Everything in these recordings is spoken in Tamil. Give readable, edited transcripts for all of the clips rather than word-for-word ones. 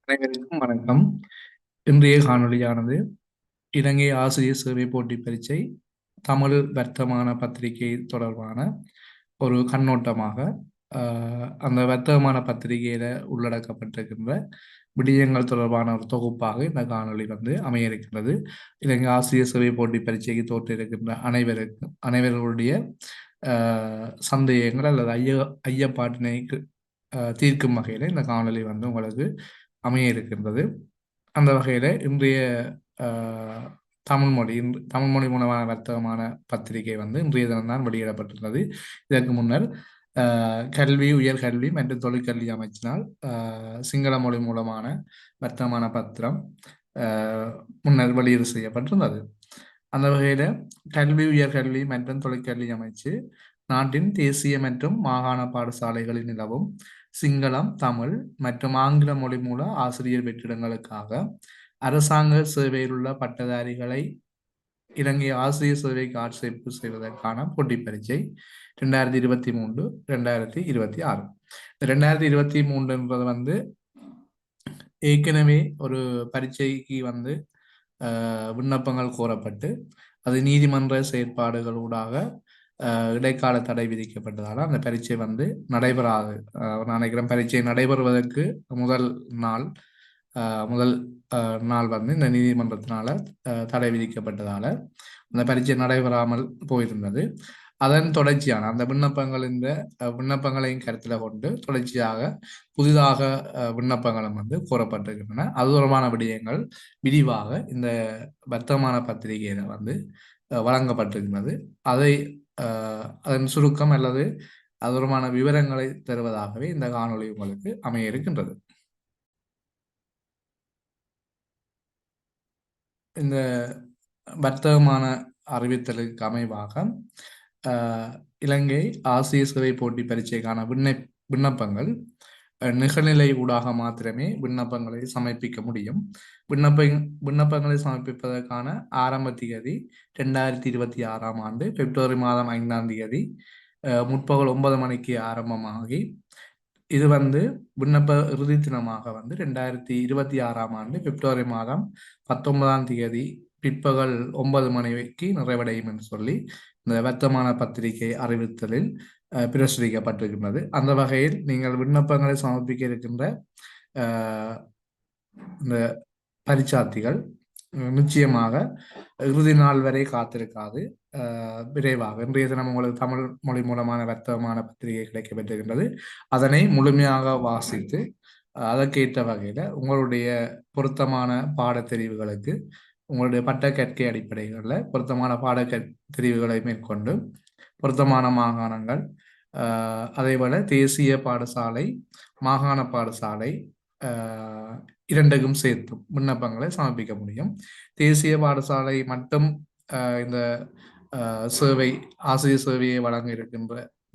அனைவருக்கும் வணக்கம். இன்றைய காணொளியானது இலங்கை ஆசிரியர் சேவை போட்டி பரீட்சை தமிழ் வர்த்தமான பத்திரிகை தொடர்பான ஒரு கண்ணோட்டமாக அந்த வர்த்தகமான பத்திரிகையில உள்ளடக்கப்பட்டிருக்கின்ற விடயங்கள் தொடர்பான ஒரு தொகுப்பாக இந்த காணொளி அமைய இருக்கின்றது. இலங்கை ஆசிரியர் சேவை போட்டி பரீட்சைக்கு தோற்றிருக்கின்ற அனைவர்களுடைய சந்தேகங்கள் அல்லது ஐயப்பாட்டினை தீர்க்கும் வகையில் இந்த காணொளி உங்களுக்கு அமைய இருக்கின்றது. அந்த வகையில் இன்றைய தமிழ் மொழி மூலமான வர்த்தகமான பத்திரிகை இன்றைய தினம்தான் வெளியிடப்பட்டுள்ளது. இதற்கு முன்னர் கல்வி, உயர்கல்வி மற்றும் தொழிற்கல்வி அமைச்சினால் சிங்கள மொழி மூலமான வர்த்தகமான பத்திரம் முன்னர் வெளியீடு செய்யப்பட்டிருந்தது. அந்த வகையில் கல்வி, உயர்கல்வி மற்றும் தொழிற்கல்வி அமைச்சு நாட்டின் தேசிய மற்றும் மாகாண பாடசாலைகளில் நிலவும் சிங்களம், தமிழ் மற்றும் ஆங்கில மொழி மூல ஆசிரியர் வெற்றிடங்களுக்காக அரசாங்க சேவையில் உள்ள பட்டதாரிகளை இலங்கை ஆசிரியர் சேவைக்கு ஆட்சேர்ப்பு செய்வதற்கான போட்டி பரீட்சை 2023-2026. 2023 ஏற்கனவே ஒரு பரீட்சைக்கு விண்ணப்பங்கள் கோரப்பட்டு அது நீதிமன்ற செயற்பாடுகளூடாக இடைக்கால தடை விதிக்கப்பட்டதால் அந்த பரீட்சை நடைபெறாது. நான் நினைக்கிறேன் பரீட்சை நடைபெறுவதற்கு முதல் நாள் இந்த நீதிமன்றத்தினால தடை விதிக்கப்பட்டதால அந்த பரீட்சை நடைபெறாமல் போயிருந்தது. அதன் தொடர்ச்சியான அந்த விண்ணப்பங்களையும் கருத்தில் கொண்டு தொடர்ச்சியாக புதிதாக விண்ணப்பங்களும் கோரப்பட்டிருக்கின்றன. அது தொடர்பான விடயங்கள் விரிவாக இந்த வர்த்தமான பத்திரிகையில வழங்கப்பட்டிருக்கிறது. அதன் சுருக்கம் அல்லது அது தொடர்பான விவரங்களை தருவதாகவே இந்த காணொளி உங்களுக்கு அமைய இருக்கின்றது. இந்த வர்த்தகமான அறிவித்தலுக்கு அமைவாக இலங்கை ஆசிரியர் சேவை போட்டி பரீட்சைக்கான விண்ணப்பங்கள் நிகழ்நிலை ஊடாக மாத்திரமே விண்ணப்பங்களை சமர்ப்பிக்க முடியும். விண்ணப்பங்களை சமர்ப்பிப்பதற்கான ஆரம்ப திகதி 2026 ஆண்டு பிப்ரவரி மாதம் 5ஆம் தேதி முற்பகல் 9 மணிக்கு ஆரம்பமாகி இது விண்ணப்ப இறுதி தினமாக 2026 ஆண்டு பிப்ரவரி மாதம் 19ஆம் தேதி பிற்பகல் 9 மணிக்கு நிறைவடையும் என்று சொல்லி இந்த வர்த்தமான பத்திரிகை அறிவித்தலில் பிரசுரிக்கப்பட்டிருக்கின்றது. அந்த வகையில் நீங்கள் விண்ணப்பங்களை சமர்ப்பிக்க இருக்கின்ற இந்த பரீட்சார்த்திகள் நிச்சயமாக இறுதி நாள் வரை காத்திருக்காது. விரைவாக இன்றைய தினம் உங்களுக்கு தமிழ் மொழி மூலமான வர்த்தகமான பத்திரிகை கிடைக்கப்பட்டிருக்கின்றது. அதனை முழுமையாக வாசித்து அதற்கேற்ற வகையில உங்களுடைய பொருத்தமான பாடத்தெரிவுகளுக்கு உங்களுடைய பட்ட கற்கை அடிப்படைகளில் பொருத்தமான தெரிவுகளை மேற்கொண்டு பொருத்தமான மாகாணங்கள் அதேபோல தேசிய பாடசாலை, மாகாண பாடசாலை இரண்டுக்கும் சேர்த்தும் விண்ணப்பங்களை சமர்ப்பிக்க முடியும். தேசிய பாடசாலை மட்டும் இந்த சேவை ஆசிரியர் சேவையை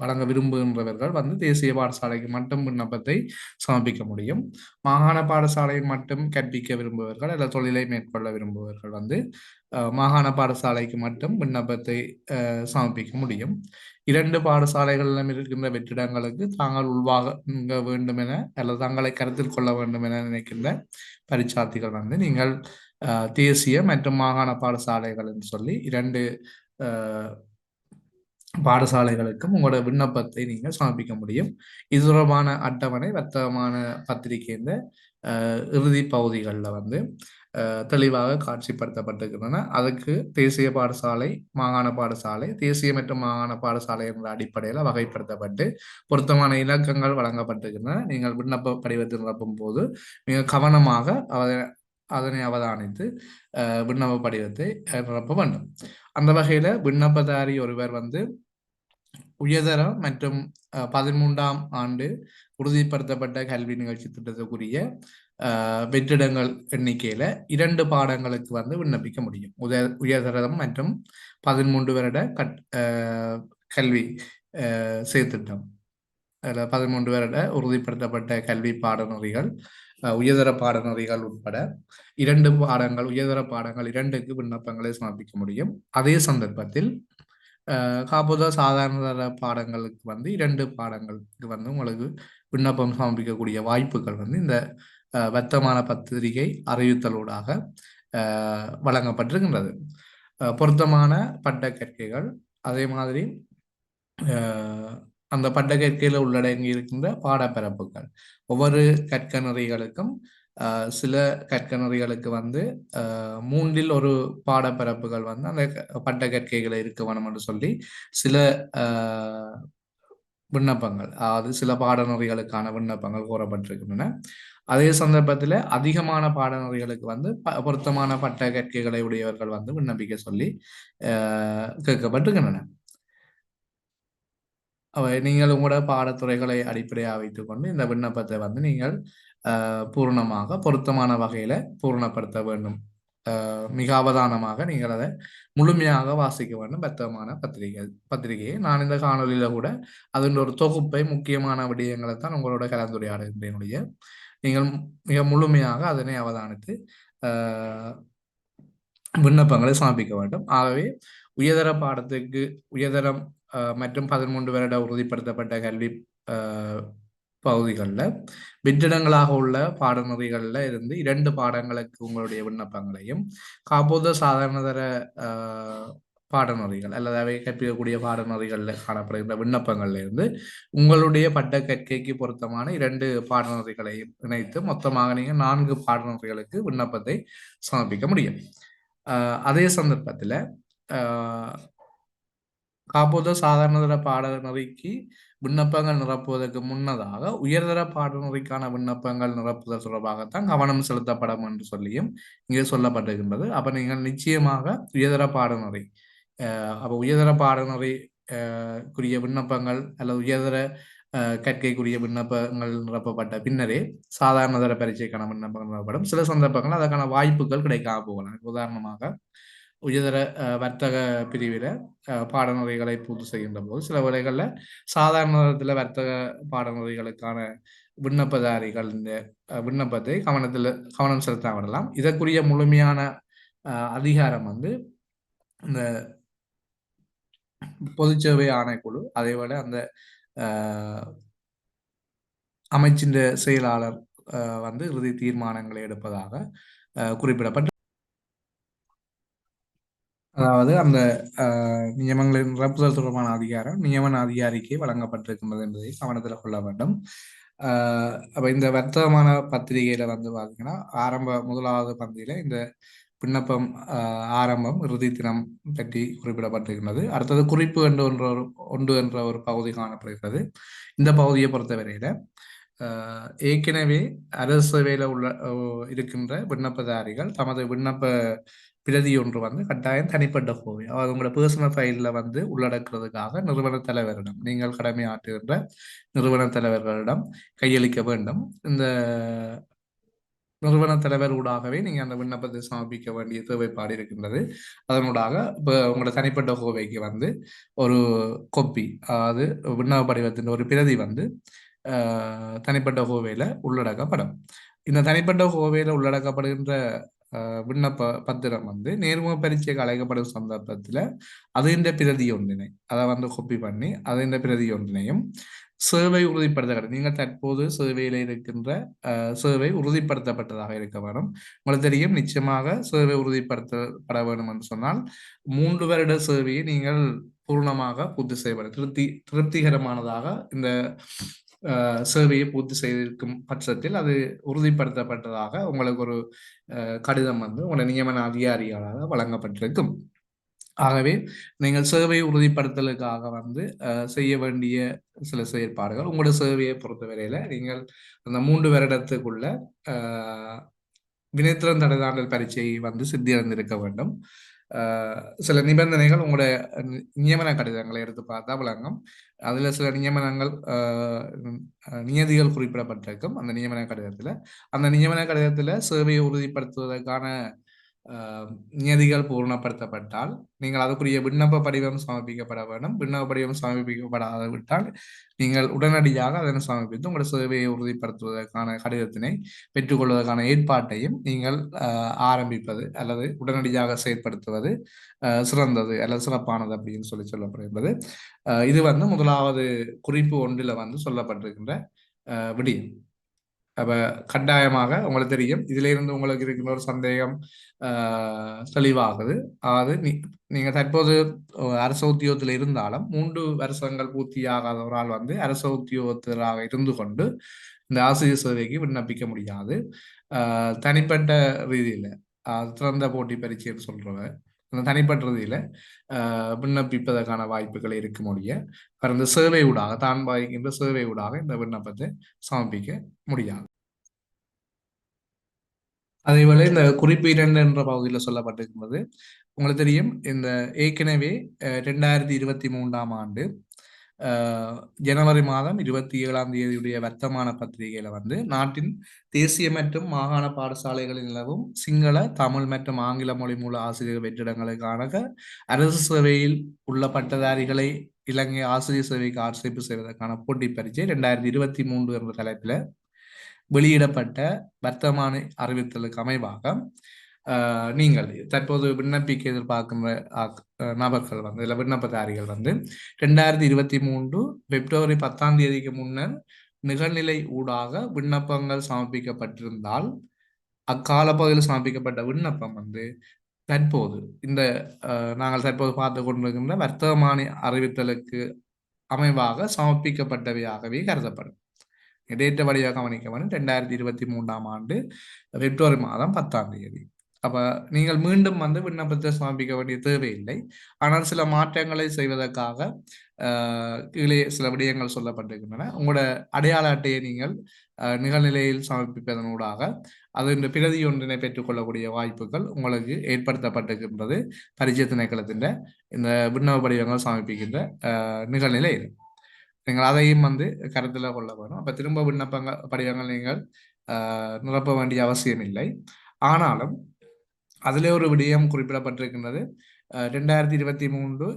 வழங்க விரும்புகின்றவர்கள் தேசிய பாடசாலைக்கு மட்டும் விண்ணப்பத்தை சமர்ப்பிக்க முடியும். மாகாண பாடசாலையை மட்டும் கற்பிக்க விரும்புவர்கள் அல்லது தொழிலை மேற்கொள்ள விரும்புவர்கள் மாகாண பாடசாலைக்கு மட்டும் விண்ணப்பத்தை சமர்ப்பிக்க முடியும். இரண்டு பாடசாலைகளிலும் இருக்கின்ற வெற்றிடங்களுக்கு தாங்கள் உள்வாங்க வேண்டும் என அல்லது தங்களை கருத்தில் கொள்ள வேண்டும் என நினைக்கின்ற பரீட்சார்த்திகள் நீங்கள் தேசிய மற்றும் மாகாண பாடசாலைகள் என்று சொல்லி இரண்டு பாடசாலைகளுக்கும் உங்களோட விண்ணப்பத்தை நீங்கள் சமர்ப்பிக்க முடியும். இது தொடர்பான அட்டவணை வர்த்தகமான பத்திரிகையின் இறுதி பகுதிகளில் தெளிவாக காட்சிப்படுத்தப்பட்டிருக்கின்றன. அதுக்கு தேசிய பாடசாலை, மாகாண பாடசாலை, தேசிய மற்றும் மாகாண பாடசாலை என்ற அடிப்படையில் வகைப்படுத்தப்பட்டு பொருத்தமான இலக்கங்கள் வழங்கப்பட்டிருக்கின்றன. நீங்கள் விண்ணப்ப படிவத்தில் நிரப்பும் போது மிக கவனமாக அதனை அவதானித்து விண்ணப்ப படிவத்தை நிரப்ப வேண்டும். அந்த வகையில விண்ணப்பதாரி ஒருவர் உயர்தரம் மற்றும் 13ஆம் ஆண்டு உறுதிப்படுத்தப்பட்ட கல்வி நிகழ்ச்சி திட்டத்துக்குரிய வெற்றிடங்கள் எண்ணிக்கையில 2 பாடங்களுக்கு விண்ணப்பிக்க முடியும். உயர்தரம் மற்றும் 13 வருட கல்வி சேர்த்திட்டம் 13 வருட உறுதிப்படுத்தப்பட்ட கல்வி பாடநெறிகள், உயர்தர பாடநெறிகள் உட்பட 2 பாடங்கள், உயர்தர பாடங்கள் 2க்கு விண்ணப்பங்களை சமர்ப்பிக்க முடியும். அதே சந்தர்ப்பத்தில் காப்போத சாதாரண பாடங்களுக்கு 2 பாடங்களுக்கு உங்களுக்கு விண்ணப்பம் சமர்ப்பிக்கக்கூடிய வாய்ப்புகள் இந்த வர்த்தமான பத்திரிகை அறிவித்தலூடாக வழங்கப்பட்டிருக்கின்றது. பொருத்தமான பட்ட கற்கைகள், அதே மாதிரி அந்த பட்ட கற்கையில் உள்ளடங்கி இருக்கின்ற பாடப்பரப்புகள், ஒவ்வொரு கற்கநெறிகளுக்கும் சில கற்கநெறிகளுக்கு வந்து மூன்றில் ஒரு பாடப்பரப்புகள் வந்து அந்த பட்ட கற்கைகளை இருக்க வேணும் என்று சொல்லி சில விண்ணப்பங்கள், அதாவது சில பாடநெறிகளுக்கான விண்ணப்பங்கள் கோரப்பட்டிருக்கின்றன. அதே சந்தர்ப்பத்தில் அதிகமான பாடநெறிகளுக்கு வந்து பொருத்தமான பட்ட கற்கைகளை உடையவர்கள் வந்து விண்ணப்பிக்க சொல்லி கேட்கப்பட்டிருக்கின்றன. அவை நீங்கள் உங்களோட பாடத்துறைகளை அடிப்படையாக வைத்துக்கொண்டு இந்த விண்ணப்பத்தை வந்து நீங்கள் பூர்ணமாக பொருத்தமான வகையில பூர்ணப்படுத்த வேண்டும். மிக அவதானமாக நீங்கள் அதை முழுமையாக வாசிக்க வேண்டும். பத்தமான பத்திரிகையை நான் இந்த காணொலியில கூட அதன் ஒரு தொகுப்பை, முக்கியமான விடயங்களை தான் உங்களோட கலந்துரையாடுகின்றேனுடைய. நீங்கள் மிக முழுமையாக அதனை அவதானித்து விண்ணப்பங்களை சமர்ப்பிக்க வேண்டும். ஆகவே உயர்தர பாடத்துக்கு உயர்தரம் மற்றும் 13 வருட உறுதிப்படுத்தப்பட்ட கல்வி பகுதிகளில் வெற்றிடங்களாக உள்ள பாடநெறிகளில் இருந்து 2 பாடங்களுக்கு உங்களுடைய விண்ணப்பங்களையும், காப்போத சாதாரணதர பாடநெறிகள் அல்லது அவை கற்பிக்கக்கூடிய பாடநெறிகளில் காணப்படுகின்ற விண்ணப்பங்கள்ல இருந்து உங்களுடைய பட்ட கற்கைக்கு பொருத்தமான 2 பாடநெறிகளையும் இணைத்து மொத்தமாக நீங்கள் 4 பாடநெறிகளுக்கு விண்ணப்பத்தை சமர்ப்பிக்க முடியும். அதே சந்தர்ப்பத்தில் காப்போத சாதாரணதர பாடநெறிக்கு விண்ணப்பங்கள் நிரப்புவதற்கு முன்னதாக உயர்தர பாடநெறிக்கான விண்ணப்பங்கள் நிரப்புதல் தொடர்பாகத்தான் கவனம் செலுத்தப்படும் என்று சொல்லியும் இங்கே சொல்லப்பட்டிருக்கின்றது. அப்ப நீங்கள் நிச்சயமாக உயர்தர பாடநெறி அப்போ உயர்தர பாடநெறி குறிய விண்ணப்பங்கள் அல்லது உயர்தர கற்கைக்குரிய விண்ணப்பங்கள் நிரப்பப்பட்ட பின்னரே சாதாரணதர பரீட்சைக்கான விண்ணப்பங்கள் நிரப்பப்படும். சில சந்தர்ப்பங்கள் அதற்கான வாய்ப்புகள் கிடைக்காம போகலாம். உதாரணமாக உயர்தர வர்த்தக பிரிவில் பாடநெறிகளை பூர்த்தி செய்கின்ற போது சில வேளைகளில் சாதாரண வர்த்தக பாடநெறிகளுக்கான விண்ணப்பதாரிகள் இந்த விண்ணப்பத்தை கவனம் செலுத்த விடலாம். இதற்குரிய முழுமையான அதிகாரம் வந்து இந்த பொதுச்சேவை ஆணைக்குழு, அதேவேளை அந்த அமைச்சின் செயலாளர் வந்து இறுதி தீர்மானங்களை எடுப்பதாக குறிப்பிடப்பட்டு, அதாவது அந்த நியமனங்களின் நிரப்புதல் தொடர்பான அதிகாரம் நியமன அதிகாரிக்கு வழங்கப்பட்டிருக்கின்றது என்பதை கவனத்தில் கொள்ள வேண்டும். அப்ப இந்த வர்த்தகமான பத்திரிகையில வந்து பார்த்தீங்கன்னா முதலாவது பந்தியில இந்த விண்ணப்பம் ஆரம்பம் இறுதி தினம் பற்றி குறிப்பிடப்பட்டிருக்கிறது. அடுத்தது குறிப்பு ஒன்று என்ற ஒரு பகுதி காணப்படுகிறது. இந்த பகுதியை பொறுத்தவரையில ஏற்கனவே அரசு சேவையில இருக்கின்ற விண்ணப்பதாரிகள் தமது விண்ணப்ப பிரதி ஒன்று வந்து கட்டாயம் தனிப்பட்ட கோவை, அதாவது உங்களோட பர்சனல் ஃபைலில் வந்து உள்ளடக்கிறதுக்காக நிறுவன தலைவரிடம், நீங்கள் கடமையாற்றுகின்ற நிறுவன தலைவர்களிடம் கையளிக்க வேண்டும். இந்த நிறுவன தலைவர் ஊடாகவே நீங்கள் அந்த விண்ணப்பத்தை சமர்ப்பிக்க வேண்டிய தேவைப்பாடு இருக்கின்றது. அதனூடாக இப்போ உங்களோட தனிப்பட்ட கோவைக்கு வந்து ஒரு கொப்பி, அதாவது விண்ணப்ப படிவத்தின் ஒரு பிரதி வந்து தனிப்பட்ட கோவையில் உள்ளடக்கப்படும். இந்த தனிப்பட்ட கோவையில் உள்ளடக்கப்படுகின்ற விண்ணப்ப பத்திரம் வந்து நேர்முக பரீட்சைக்கு அழைக்கப்படும் சந்தர்ப்பத்தில் அதிண்ட பிரதி ஒன்றினை அதை வந்து கொப்பி பண்ணி அதிண்ட பிரதி ஒன்றினையும் சேவை உறுதிப்படுத்த, நீங்கள் தற்போது சேவையில் இருக்கின்ற சேவை உறுதிப்படுத்தப்பட்டதாக இருக்க வேணும். உங்களுக்கு தெரியும், நிச்சயமாக சேவை உறுதிப்படுத்தப்பட வேண்டும் என்று சொன்னால் 3 வருட சேவையை நீங்கள் பூர்ணமாக பூர்த்தி செய்யப்படும் திருப்திகரமானதாக இந்த சேவையை பூர்த்தி செய்திருக்கும் பட்சத்தில் அது உறுதிப்படுத்தப்பட்டதாக உங்களுக்கு ஒரு கடிதம் வந்து உங்களோட நியமன அதிகாரிகளாக வழங்கப்பட்டிருக்கும். ஆகவே நீங்கள் சேவை உறுதிப்படுத்தலுக்காக வந்து செய்ய வேண்டிய சில செயற்பாடுகள், உங்களோட சேவையை பொறுத்தவரையில நீங்கள் அந்த 3 வருடத்துக்குள்ள வினைத்திறன் தடைதாண்டல் பரீட்சையை வந்து சித்தியடைந்திருக்க வேண்டும். சில நிபந்தனைகள் உங்களுடைய நியமன கடிதங்களை எடுத்து பார்த்தா விளங்கும். அதுல சில நியமனங்கள் நியதிகள் குறிப்பிடப்பட்டிருக்கும். அந்த நியமன கடிதத்துல சேவையை உறுதிப்படுத்துவதற்கான நியதிகள் பூர்ணப்படுத்தப்பட்டால் நீங்கள் அதுக்குரிய விண்ணப்ப படிவம் சமர்ப்பிக்கப்பட வேண்டும். விண்ணப்ப படிவம் சமர்ப்பிக்கப்படாத விட்டால் நீங்கள் உடனடியாக அதனை சமர்ப்பித்து உங்களோட சேவையை உறுதிப்படுத்துவதற்கான கடிதத்தினை பெற்றுக்கொள்வதற்கான ஏற்பாட்டையும் நீங்கள் ஆரம்பிப்பது அல்லது உடனடியாக செயற்படுத்துவது சிறந்தது அல்லது சிறப்பானது அப்படின்னு சொல்லப்படுகின்றது. இது வந்து முதலாவது குறிப்பு ஒன்றில் வந்து சொல்லப்பட்டிருக்கின்ற விடயம். அப்ப கட்டாயமாக உங்களுக்கு தெரியும், இதுல இருந்து உங்களுக்கு இருக்கிற ஒரு சந்தேகம் தெளிவாகுது. அதாவது நீங்க தற்போது அரச உத்தியோகத்தில் இருந்தாலும் 3 வருஷங்கள் பூர்த்தியாகாத ஒரு ஆள் வந்து அரச உத்தியோகத்தராக இருந்து கொண்டு இந்த ஆசிரியர் சேவைக்கு விண்ணப்பிக்க முடியாது. தனிப்பட்ட ரீதியில திறந்த போட்டி பரீட்சைன்னு சொல்றவ அந்த தனிப்பட்ட ரீதியில விண்ணப்பிப்பதற்கான வாய்ப்புகள் இருக்க முடிய அந்த சேவை ஊடாக தான் பாய்க்கின்ற சேவை ஊடாக இந்த விண்ணப்பத்தை சமர்ப்பிக்க முடியாது. அதேபோல இந்த குறிப்பு 2 என்ற பகுதியில் சொல்லப்பட்டிருக்கிறது. உங்களுக்கு தெரியும், இந்த ஏற்கனவே 2023 ஜனவரி மாதம் 27 வர்த்தமான பத்திரிகையில வந்து நாட்டின் தேசிய மற்றும் மாகாண பாடசாலைகளில் நிலவும் சிங்கள, தமிழ் மற்றும் ஆங்கில மொழி மூல ஆசிரியர் வெற்றிடங்களுக்கான அரசு சேவையில் உள்ள பட்டதாரிகளை இலங்கை ஆசிரியர் சேவைக்கு ஆட்சேர்ப்பு செய்வதற்கான போட்டி பரீட்சை 2023 என்ற தலைப்பில் வெளியிடப்பட்ட வர்த்தமானி அறிவித்தலுக்கு அமைவாக நீங்கள் தற்போது விண்ணப்பிக்க எதிர்பார்க்கின்ற நபர்கள் வந்து இல்லை விண்ணப்பதாரிகள் வந்து 2023 பிப்ரவரி 10 முன்னர் நிகழ்நிலை ஊடாக விண்ணப்பங்கள் சமர்ப்பிக்கப்பட்டிருந்தால் அக்கால பகுதியில் சமர்ப்பிக்கப்பட்ட விண்ணப்பம் வந்து தற்போது இந்த நாங்கள் தற்போது பார்த்து கொண்டிருக்கின்ற வர்த்தமானி அறிவித்தலுக்கு அமைவாக சமர்ப்பிக்கப்பட்டவையாகவே கருதப்படும். டேட்டை வழியாக கவனிக்க வேண்டும். 2023 பிப்ரவரி மாதம் 10. அப்ப நீங்கள் மீண்டும் வந்து விண்ணப்பத்தை சமர்ப்பிக்க வேண்டிய தேவையில்லை. ஆனால் சில மாற்றங்களை செய்வதற்காக கீழே சில விடயங்கள் சொல்லப்பட்டிருக்கின்றன. உங்களோட அடையாள அட்டையை நீங்கள் நிகழ்நிலையில் சமர்ப்பிப்பதனூடாக அது இந்த பிரதி ஒன்றினை பெற்றுக்கொள்ளக்கூடிய வாய்ப்புகள் உங்களுக்கு ஏற்படுத்தப்பட்டிருக்கின்றது பரீட்சை திணைக்களத்தின் இந்த விண்ணப்ப படிவங்கள் சமர்ப்பிக்கின்ற நிகழ்நிலையில். நீங்கள் அதையும் வந்து கருத்தில் கொள்ள வேணும். அப்ப திரும்ப விண்ணப்பங்கள் படிவங்கள் நீங்கள் நிரப்ப வேண்டிய அவசியம் இல்லை. ஆனாலும் அதிலே ஒரு விடயம் குறிப்பிடப்பட்டிருக்கின்றது. 2023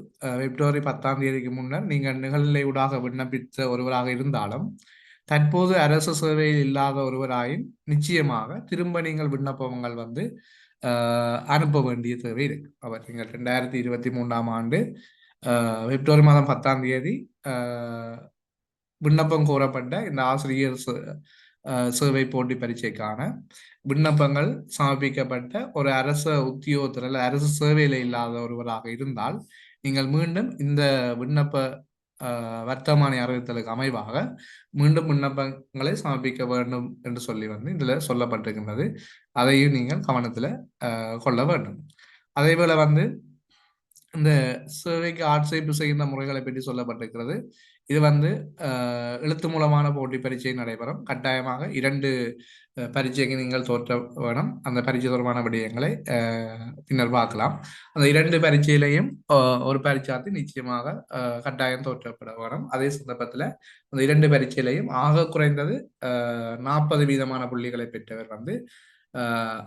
பிப்ரவரி 10 முன்னர் நீங்கள் நிகழ்நிலை ஊடாக விண்ணப்பித்த ஒருவராக இருந்தாலும் தற்போது அரசு சேவையில் இல்லாத ஒருவராயின் நிச்சயமாக திரும்ப நீங்கள் விண்ணப்பங்கள் வந்து அனுப்ப வேண்டிய தேவை இருக்கு. அவர் நீங்கள் 2023 பிப்ரவரி மாதம் 10 விண்ணப்பம் கோரப்பட்ட இந்த ஆசிரியர் சேவை போட்டி பரீட்சைக்கான விண்ணப்பங்கள் சமர்ப்பிக்கப்பட்ட ஒரு அரச உத்தியோகத்தில் அல்ல அரசு சேவையில் இல்லாத ஒருவராக இருந்தால் நீங்கள் மீண்டும் இந்த விண்ணப்ப வர்த்தமானி அறிவித்தலுக்கு அமைவாக மீண்டும் விண்ணப்பங்களை சமர்ப்பிக்க வேண்டும் என்று சொல்லி வந்து இதுல சொல்லப்பட்டிருக்கின்றது. அதையும் நீங்கள் கவனத்துல கொள்ள வேண்டும். அதே போல வந்து இந்த சேவைக்கு ஆட்சேர்ப்பு செய்கின்ற முறைகளை பற்றி சொல்லப்பட்டிருக்கிறது. இது வந்து எழுத்து மூலமான போட்டி பரீட்சை நடைபெறும். கட்டாயமாக 2 பரீட்சைக்கு நீங்கள் தோற்ற வேணும். அந்த பரீட்சை தொடர்பான விடயங்களை பின்னர் பார்க்கலாம். அந்த 2 பரீட்சையிலையும் ஒரு பரீட்சார்த்தி நிச்சயமாக கட்டாயம் தோற்றப்பட வேணும். அதே சந்தர்ப்பத்தில் அந்த 2 பரீட்சையிலையும் ஆக குறைந்தது 40% புள்ளிகளை பெற்றவர் வந்து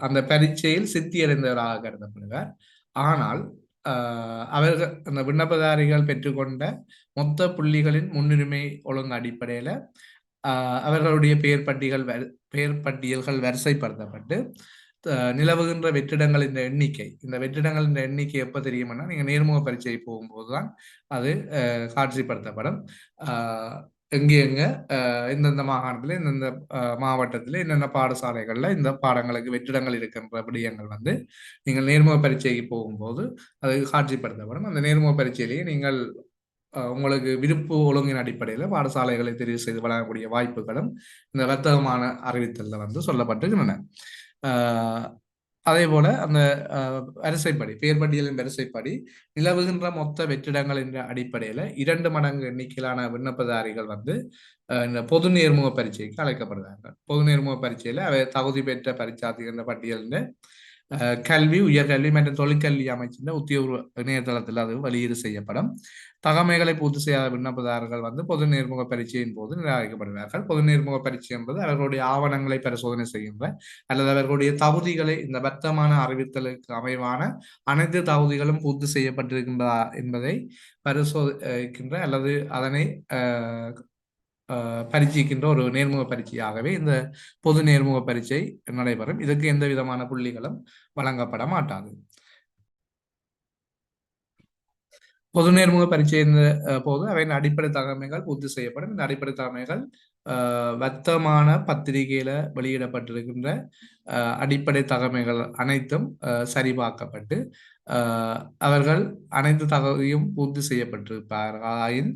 அந்த பரீட்சையில் சித்தியடைந்தவராக கருதப்படுவார். ஆனால் அவர்கள் அந்த விண்ணப்பதாரிகள் பெற்றுக்கொண்ட மொத்த புள்ளிகளின் முன்னுரிமை ஒழுங்கு அடிப்படையில் அவர்களுடைய பெயர் பட்டியல்கள் வரிசைப்படுத்தப்பட்டு நிலவுகின்ற வெற்றிடங்களின் எண்ணிக்கை, இந்த வெற்றிடங்களின் எண்ணிக்கை எப்போ தெரியும்னா நீங்க நேர்முக பரீட்சை போகும்போது தான் அது காட்சிப்படுத்தப்படும். எங்கே இந்தந்த மாகாணத்துல இந்தந்த மாவட்டத்தில் இந்தந்த பாடசாலைகள்ல இந்த பாடங்களுக்கு வெற்றிடங்கள் இருக்கின்ற விடயங்கள் வந்து நீங்கள் நேர்முக பரீட்சைக்கு போகும்போது அது காட்சிப்படுத்தப்படும். அந்த நேர்முக பரீட்சையிலேயே நீங்கள் உங்களுக்கு விருப்பு ஒழுங்கின் அடிப்படையில் பாடசாலைகளை தெரிவு செய்து வழங்கக்கூடிய வாய்ப்புகளும் இந்த வர்த்தகமான அறிவித்தலில் வந்து சொல்லப்பட்டிருக்கின்றன. அதே போல அந்த வரிசைப்படி பெயர் பட்டியலின் வரிசைப்படி நிலவுகின்ற மொத்த வெற்றிடங்கள் என்ற அடிப்படையில் 2 மடங்கு எண்ணிக்கையிலான விண்ணப்பதாரிகள் வந்து இந்த பொது நேர்முக பரீட்சைக்கு அழைக்கப்படுகிறார்கள். பொது நேர்முக பரீட்சையில் அவை தகுதி பெற்ற பரீட்சார்த்தி என்ற பட்டியலில் கல்வி, உயர்கல்வி மற்றும் தொழிற்கல்வி அமைச்சின் உத்தியோக இணையதளத்தில் அது வெளியீடு செய்யப்படும். தகமைகளை பூர்த்தி செய்யாத விண்ணப்பதாரர்கள் வந்து பொது நேர்முக பரீட்சையின் போது நிராகரிக்கப்படுவார்கள். பொது நேர்முக பரீட்சை என்பது அவர்களுடைய ஆவணங்களை பரிசோதனை செய்கின்ற அல்லது அவர்களுடைய தகுதிகளை இந்த வர்த்தமான அறிவித்தலுக்கு அமைவான அனைத்து தகுதிகளும் பூர்த்தி செய்யப்பட்டிருக்கின்றா என்பதை பரிசோதிக்கின்ற அல்லது அதனை பரீட்சிக்கின்ற ஒரு நேர்முக பரீட்சையாகவே இந்த பொது நேர்முக பரீட்சை நடைபெறும். இதுக்கு எந்த விதமான புள்ளிகளும் வழங்கப்பட மாட்டாது. பொது நேர்முக பரீட்சை போது அவையின் அடிப்படை தகமைகள் பூர்த்தி செய்யப்படும். இந்த அடிப்படை தகமைகள் வர்த்தமான பத்திரிகையில வெளியிடப்பட்டிருக்கின்ற அடிப்படை தகமைகள் அனைத்தும் சரிபார்க்கப்பட்டு அவர்கள் அனைத்து தகவலையும் பூர்த்தி செய்யப்பட்டிருப்பார்கள்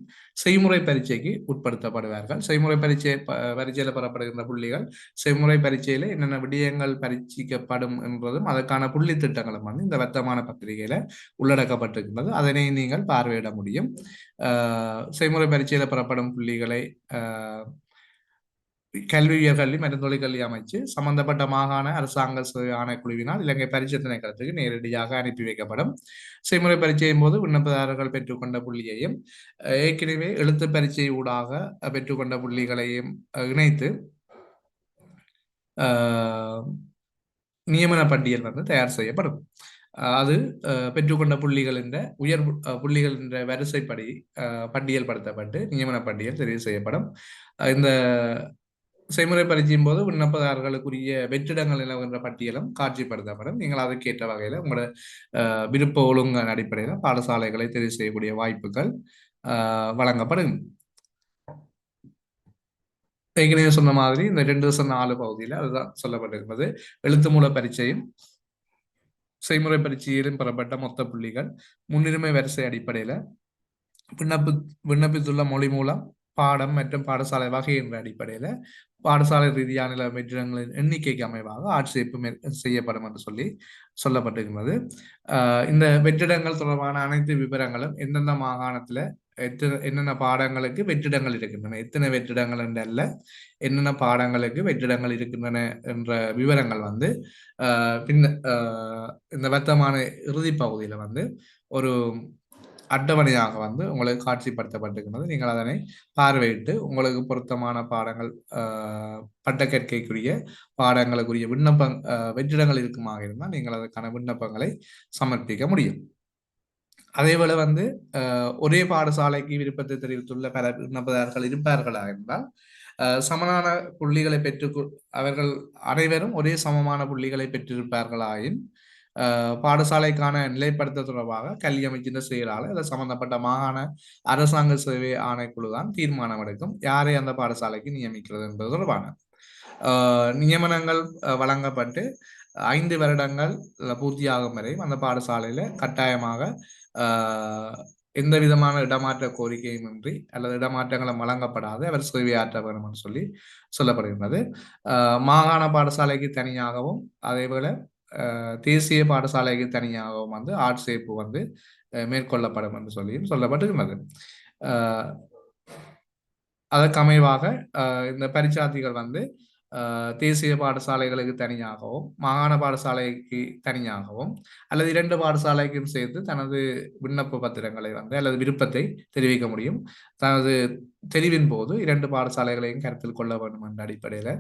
செய்முறை பரீட்சைக்கு உட்படுத்தப்படுவார்கள். செய்முறை பரீட்சையில் பெறப்படுகின்ற புள்ளிகள் செய்முறை பரீட்சையில என்னென்ன விடயங்கள் பரீட்சிக்கப்படும் என்பதும் அதற்கான புள்ளி திட்டங்களும் வந்து இந்த வர்த்தமான பத்திரிகையில உள்ளடக்கப்பட்டிருக்கின்றது. அதனை நீங்கள் பார்வையிட முடியும். செய்முறை பரீட்சையில பெறப்படும் புள்ளிகளை கல்வி உயர்கல்வி மற்றும் தொழிற்கல்வி அமைச்சு சம்பந்தப்பட்ட மாகாண அரசாங்க ஆணைக்குழுவினால் இலங்கை பரீட்சை திணைக்களத்துக்கு நேரடியாக அனுப்பி வைக்கப்படும். செய்முறை பரீட்சையின் போது விண்ணப்பதாரர்கள் பெற்றுக்கொண்ட புள்ளியையும் ஏற்கனவே எழுத்து பரீட்சை ஊடாக பெற்றுக்கொண்ட புள்ளிகளையும் இணைத்து நியமன பட்டியல் வந்து தயார் செய்யப்படும். அது பெற்றுக்கொண்ட புள்ளிகள் என்ற உயர் புள்ளிகள் என்ற வரிசைப்படி பட்டியல் படுத்தப்பட்டு நியமன பட்டியல் தெரிவு செய்யப்படும். இந்த செய்முறை பரீட்சையின் போது விண்ணப்பதாரர்களுக்குரிய வெற்றிடங்கள் நிலவுகின்ற பட்டியலும் காட்சிப்படுத்தப்படும். நீங்கள் அதற்கேற்ற வகையில் உங்களோட விருப்ப ஒழுங்கின் அடிப்படையில் பாடசாலைகளை தெரிவு செய்யக்கூடிய வாய்ப்புகள் வழங்கப்படும். ஏற்கனவே சொன்ன மாதிரி இந்த 2/4 பகுதியில் அதுதான் சொல்லப்பட்டிருக்கிறது. எழுத்து மூல பரீட்சையும் செய்முறை பரீட்சையிலும் பெறப்பட்ட மொத்த புள்ளிகள் முன்னுரிமை வரிசை அடிப்படையில் விண்ணப்பித்துள்ள மொழி மூலம் பாடம் மற்றும் பாடசாலை வகை என்ற அடிப்படையில் பாடசாலை ரீதியான வெற்றிடங்களின் எண்ணிக்கைக்கு அமைவாக ஆட்சேர்ப்பு செய்யப்படும் என்று சொல்லப்பட்டிருக்கிறது. இந்த வெற்றிடங்கள் தொடர்பான அனைத்து விவரங்களும் எந்தெந்த மாகாணத்துல என்னென்ன பாடங்களுக்கு வெற்றிடங்கள் இருக்கின்றன, எத்தனை வெற்றிடங்கள் என்றல்ல என்னென்ன பாடங்களுக்கு வெற்றிடங்கள் இருக்கின்றன என்ற விவரங்கள் வந்து இந்த வர்த்தமான இறுதி பகுதியில வந்து ஒரு அட்டவணையாக வந்து உங்களுக்கு காட்சிப்படுத்தப்பட்டிருக்கிறது. நீங்கள் அதனை பார்வையிட்டு உங்களுக்கு பொருத்தமான பாடங்கள் பட்டக்கற்கைக்குரிய பாடங்களுக்குரிய விண்ணப்பம் வெற்றிடங்கள் இருக்குமாக இருந்தால் நீங்கள் அதற்கான விண்ணப்பங்களை சமர்ப்பிக்க முடியும். அதேபோல வந்து ஒரே பாடசாலைக்கு விருப்பத்தை தெரிவித்துள்ள பல விண்ணப்பதாரர்கள் இருப்பார்களா என்றால் சமனான புள்ளிகளை அவர்கள் அனைவரும் ஒரே சமமான புள்ளிகளை பெற்றிருப்பார்களாயின் பாடசாலைக்கான நிலைப்படுத்த தொடர்பாக கல்வி அமைச்சின் செயலாளர் அதை சம்பந்தப்பட்ட மாகாண அரசாங்க சேவை ஆணைக்குழு தான் தீர்மானம் எடுக்கும் யாரை அந்த பாடசாலைக்கு நியமிக்கிறது என்பது தொடர்பான நியமனங்கள் வழங்கப்பட்டு 5 வருடங்கள் பூர்த்தியாகும் வரை அந்த பாடசாலையில கட்டாயமாக எந்த விதமான இடமாற்ற கோரிக்கையும் இன்றி அல்லது இடமாற்றங்களும் வழங்கப்படாது அவர் சேவையாற்ற வேண்டும் என்று சொல்லப்படுகின்றது. மாகாண பாடசாலைக்கு தனியாகவும் அதேபோல தேசிய பாடசாலைக்கு தனியாகவும் வந்து ஆட்சேர்ப்பு வந்து மேற்கொள்ளப்படும் என்று சொல்லப்பட்டிருக்கிறது. அதற்கு அமைவாக இந்த பரீட்சார்த்திகள் வந்து தேசிய பாடசாலைகளுக்கு தனியாகவும் மாகாண பாடசாலைக்கு தனியாகவும் அல்லது 2 பாடசாலைக்கும் சேர்த்து தனது விண்ணப்ப பத்திரங்களை வந்து அல்லது விருப்பத்தை தெரிவிக்க முடியும். தனது தெரிவின் போது 2 பாடசாலைகளையும் கருத்தில் கொள்ள வேண்டும் என்ற அடிப்படையில்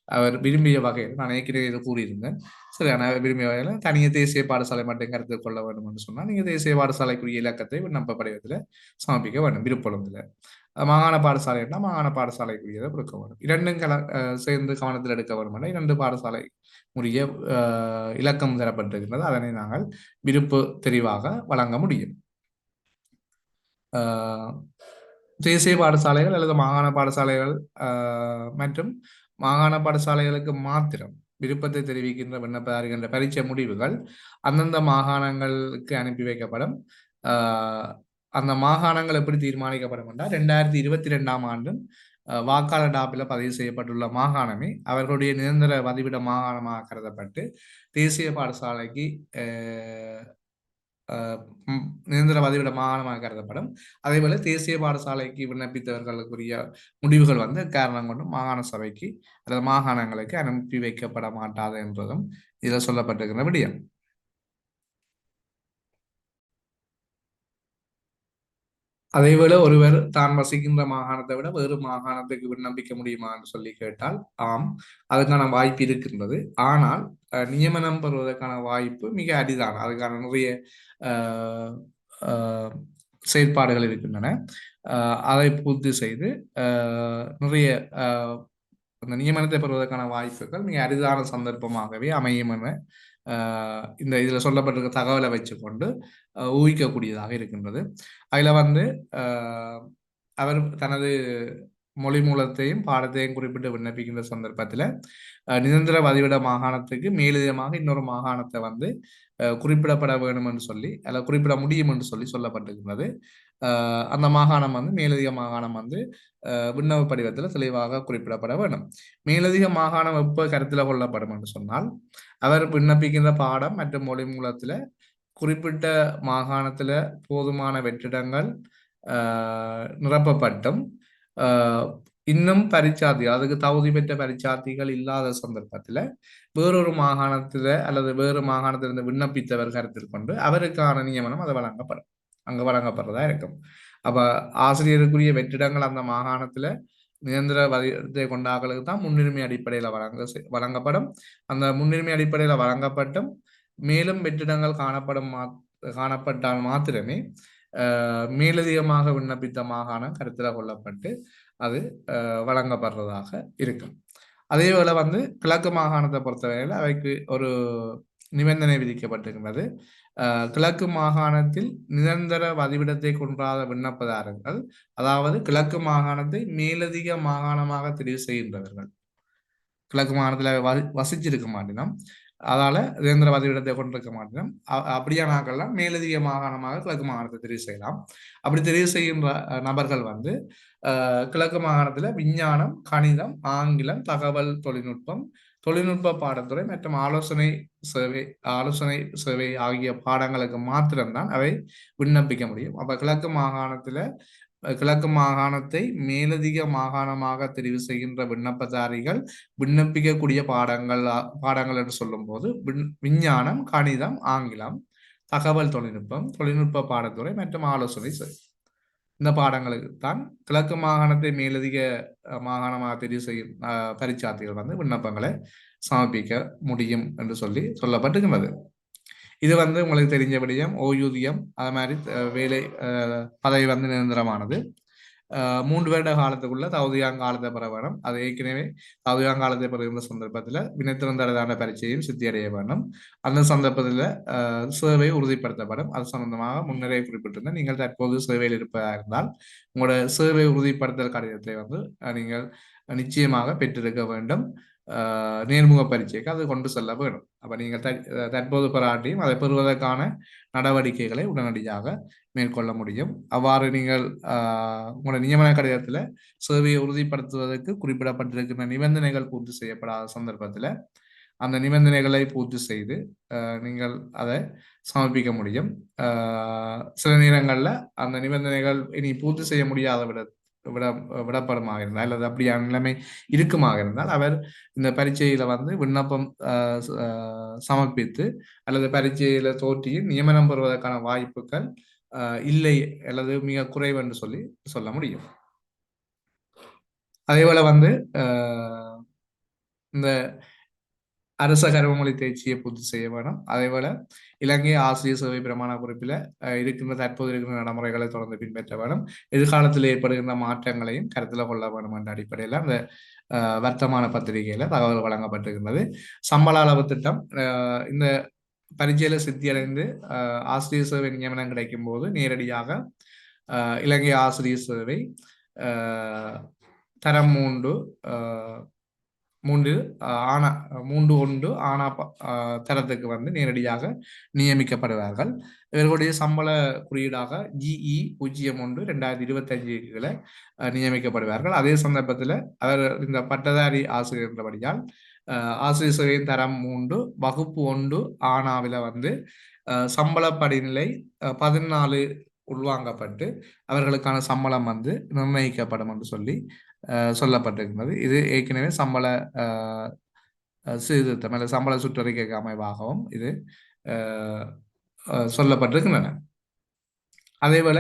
அவர் விரும்பிய வகையில் நான் ஏற்கனவே இது கூறியிருந்தேன். சரியான விரும்பிய வகையில் தனிய தேசிய பாடசாலை மட்டும் கருத்தில் கொள்ள வேண்டும் என்று சொன்னால் நீங்கள் தேசிய பாடசாலைக்குரிய இலக்கத்தை விண்ணப்ப படிவத்தில் சமர்ப்பிக்க வேண்டும் விருப்பத்தில். மாகாண பாடசாலை என்றால் மாகாண பாடசாலைக்குரியதை கொடுக்க வேண்டும். 2ம் சேர்ந்து கவனத்தில் எடுக்க வேண்டும் என 2 பாடசாலை உரிய இலக்கம் தரப்பட்டிருக்கின்றது. அதனை நாங்கள் விருப்ப தெரிவாக வழங்க முடியும். தேசிய பாடசாலைகள் அல்லது மாகாண பாடசாலைகள் மற்றும் மாகாண பாடசாலைகளுக்கு மாத்திரம் விருப்பத்தை தெரிவிக்கின்ற விண்ணப்பதாரிகின்ற பரீட்சை முடிவுகள் அந்தந்த மாகாணங்களுக்கு அனுப்பி வைக்கப்படும். அந்த மாகாணங்கள் எப்படி தீர்மானிக்கப்படும் என்றால் 2022ஆம் ஆண்டு வாக்காளர் டாப்பில் பதிவு செய்யப்பட்டுள்ள மாகாணமே அவர்களுடைய நிரந்தர வதிவிட மாகாணமாக கருதப்பட்டு தேசிய பாடசாலைக்கு நிரந்தர வதிவிட மாகாணமாக கருதப்படும். அதேபோல தேசிய பாடசாலைக்கு விண்ணப்பித்தவர்களுக்குரிய முடிவுகள் வந்து காரணம் கொண்டு மாகாண சபைக்கு அல்லது மாகாணங்களுக்கு அனுப்பி வைக்கப்பட மாட்டாது என்றதும் இதில் சொல்லப்பட்டிருக்கிற விடயம். அதேவேளை ஒருவர் தான் வசிக்கின்ற மாகாணத்தை விட வேறு மாகாணத்துக்கு விண்ணப்பிக்க முடியுமா என்று சொல்லி கேட்டால் ஆம், அதுக்கான வாய்ப்பு இருக்கின்றது. ஆனால் நியமனம் பெறுவதற்கான வாய்ப்பு மிக அரிதான அதுக்கான நிறைய செயற்பாடுகள் இருக்கின்றன. அதை பூர்த்தி செய்து நிறைய அந்த நியமனத்தை பெறுவதற்கான வாய்ப்புகள் மிக அரிதான சந்தர்ப்பமாகவே அமையும் என இந்த இதில் சொல்லப்பட்டிருக்க தகவலை வச்சுக்கொண்டு ஊகிக்கக்கூடியதாக இருக்கின்றது. அதில் வந்து அவர் தனது மொழி மூலத்தையும் பாடத்தையும் குறிப்பிட்டு விண்ணப்பிக்கின்ற சந்தர்ப்பத்தில் நிரந்தர வதிவிட மாகாணத்துக்கு மேலதிகமாக இன்னொரு மாகாணத்தை வந்து குறிப்பிடப்பட வேணும் என்று சொல்லி அல்ல குறிப்பிட முடியும் என்று சொல்லி சொல்லப்பட்டிருக்கிறது. அந்த மாகாணம் வந்து மேலதிக மாகாணம் வந்து விண்ணப்ப படிவத்தில் தெளிவாக குறிப்பிடப்பட வேண்டும். மேலதிக மாகாணம் எப்போ கருத்தில் கொள்ளப்படும் என்று சொன்னால், அவர் விண்ணப்பிக்கின்ற பாடம் மற்றும் மொழி மூலத்தில் குறிப்பிட்ட மாகாணத்தில் போதுமான வெற்றிடங்கள் நிரப்பப்பட்டும் இன்னும் பரிச்சார்த்தி அதுக்கு தகுதி பெற்ற பரிச்சார்த்திகள் இல்லாத சந்தர்ப்பத்தில் வேறொரு மாகாணத்தில் அல்லது வேறு மாகாணத்திலிருந்து விண்ணப்பித்தவர் கருத்தில் கொண்டு அவருக்கான நியமனம் அது வழங்கப்படும், அங்கே வழங்கப்படுறதா இருக்கும். அப்ப ஆசிரியருக்குரிய வெற்றிடங்கள் அந்த மாகாணத்துல நிரந்தர வதிவிடத்தை கொண்ட ஆக்களுக்கு தான் முன்னுரிமை அடிப்படையில் வழங்கப்படும். அந்த முன்னுரிமை அடிப்படையில் வழங்கப்பட்டும் மேலும் வெற்றிடங்கள் காணப்பட்டால் மாத்திரமே மேலதிகமாக விண்ணப்பித்த மாகாணம் கருத்தில் கொள்ளப்பட்டு அது வழங்கப்படுறதாக இருக்கும். அதே போல வந்து கிழக்கு மாகாணத்தை பொறுத்தவரையில் அவைக்கு ஒரு நிபந்தனை விதிக்கப்பட்டிருக்கிறது. கிழக்கு மாகாணத்தில் நிரந்தர வதிவிடத்தை கொன்றாத விண்ணப்பதாரர்கள், அதாவது கிழக்கு மாகாணத்தை மேலதிக மாகாணமாக தெரிவு செய்கின்றவர்கள், கிழக்கு மாகாணத்தில் வசிச்சிருக்க மாட்டினோம், அதால நிரந்தர வதிவிடத்தை கொண்டிருக்க மாட்டினோம், அப்படியான ஆக்கள்லாம் மேலதிக மாகாணமாக கிழக்கு மாகாணத்தை தெரிவு செய்யலாம். அப்படி தெரிவு செய்கின்ற நபர்கள் வந்து கிழக்கு மாகாணத்துல விஞ்ஞானம், கணிதம், ஆங்கிலம், தகவல் தொழில்நுட்பம், தொழில்நுட்ப பாடத்துறை மற்றும் ஆலோசனை சேவை ஆகிய பாடங்களுக்கு மாத்திரம்தான் அவை விண்ணப்பிக்க முடியும். அப்ப கிழக்கு மாகாணத்தை மேலதிக மாகாணமாக தெரிவு செய்கின்ற விண்ணப்பதாரிகள் விண்ணப்பிக்கக்கூடிய பாடங்கள் என்று சொல்லும் போது விஞ்ஞானம், கணிதம், ஆங்கிலம், தகவல் தொழில்நுட்பம், தொழில்நுட்ப பாடத்துறை மற்றும் ஆலோசனை சேவை, இந்த பாடங்களுக்கு தான் கிழக்கு மாகாணத்தை மேலதிக மாகாணமாக தெரிவு செய்யும் பரிச்சார்த்திகள் வந்து விண்ணப்பங்களை சமர்ப்பிக்க முடியும் என்று சொல்லப்பட்டிருக்கிறது. இது வந்து உங்களுக்கு தெரிஞ்ச விடயம் ஓய்வூதியம், அது மாதிரி வேலை பதவி வந்து நிரந்தரமானது. 3 வருட காலத்துக்குள்ள தகுதியாங்காலத்தை பெற வேணும். அது ஏற்கனவே தகுதியாங்காலத்தை பெறுகின்ற சந்தர்ப்பத்தில் வினைத்திறந்தடைதான பரீட்சையும் சித்தியடைய வேண்டும். அந்த சந்தர்ப்பத்தில் சேவை உறுதிப்படுத்தப்படும். அது சம்பந்தமாக முன்னரே குறிப்பிட்டிருந்த நீங்கள் தற்போது சேவையில் இருப்பதாக இருந்தால் உங்களோட சேவை உறுதிப்படுத்தல் கடிதத்தை வந்து நீங்கள் நிச்சயமாக பெற்றிருக்க வேண்டும். நேர்முக பரீட்சைக்கு அது கொண்டு செல்ல வேண்டும். அப்ப நீங்கள் தற்போது பெறாட்டியும் அதை பெறுவதற்கான நடவடிக்கைகளை உடனடியாக மேற்கொள்ள முடியும். அவ்வாறு நீங்கள் உங்களோட நியமன கடிதத்துல சேவையை உறுதிப்படுத்துவதற்கு குறிப்பிடப்பட்டிருக்கின்ற நிபந்தனைகள் பூர்த்தி செய்யப்படாத சந்தர்ப்பத்தில் அந்த நிபந்தனைகளை பூர்த்தி செய்து நீங்கள் அதை சமர்ப்பிக்க முடியும். சில நேரங்களில் அந்த நிபந்தனைகள் இனி பூர்த்தி செய்ய முடியாத விடப்படுமாக இருந்தால் அல்லது அப்படியான நிலைமை இருக்குமாக இருந்தால் அவர் இந்த பரீட்சையில வந்து விண்ணப்பம் சமர்ப்பித்து அல்லது பரீட்சையில தோற்றியும் நியமனம் பெறுவதற்கான வாய்ப்புகள் இல்லை அல்லது மிக குறைவு என்று சொல்ல முடியும். அதே போல வந்து இந்த அரச கர்மமொழி தேர்ச்சியை பூர்த்தி செய்ய வேணும். அதே போல இலங்கை ஆசிரியர் சேவை பிரமாண குறிப்பில் தற்போது இருக்கின்ற நடைமுறைகளை தொடர்ந்து பின்பற்ற வேணும். எதிர்காலத்தில் ஏற்படுகின்ற மாற்றங்களையும் கருத்தில் கொள்ள வேணும் என்ற அடிப்படையில் அந்த வர்த்தமான பத்திரிகையில தகவல் வழங்கப்பட்டிருக்கின்றது. சம்பள அளவு திட்டம் இந்த பரீட்சையில சித்தியடைந்து ஆசிரியர் சேவை நியமனம் கிடைக்கும் போது நேரடியாக இலங்கை ஆசிரியர் சேவை தரம் 3 ஆனா தரத்துக்கு வந்து நேரடியாக நியமிக்கப்படுவார்கள். இவர்களுடைய சம்பள குறியீடாக GE 01/2025 நியமிக்கப்படுவார்கள். அதே சந்தர்ப்பத்தில் அவர் இந்த பட்டதாரி ஆசிரியர் என்றபடியால் ஆசிரியர் சேவையின் தரம் 3 வகுப்பு 1 ஆனாவில வந்து சம்பள படிநிலை 14 உள்வாங்கப்பட்டு அவர்களுக்கான சம்பளம் வந்து நிர்ணயிக்கப்படும் என்று சொல்லப்பட்டிருக்கிறது. இது ஏற்கனவே சம்பள சீர்திருத்தம் அல்லது சம்பள சுற்றறிக்கைக்கு அமைவாகவும் இது சொல்லப்பட்டிருக்கின்றன. அதே போல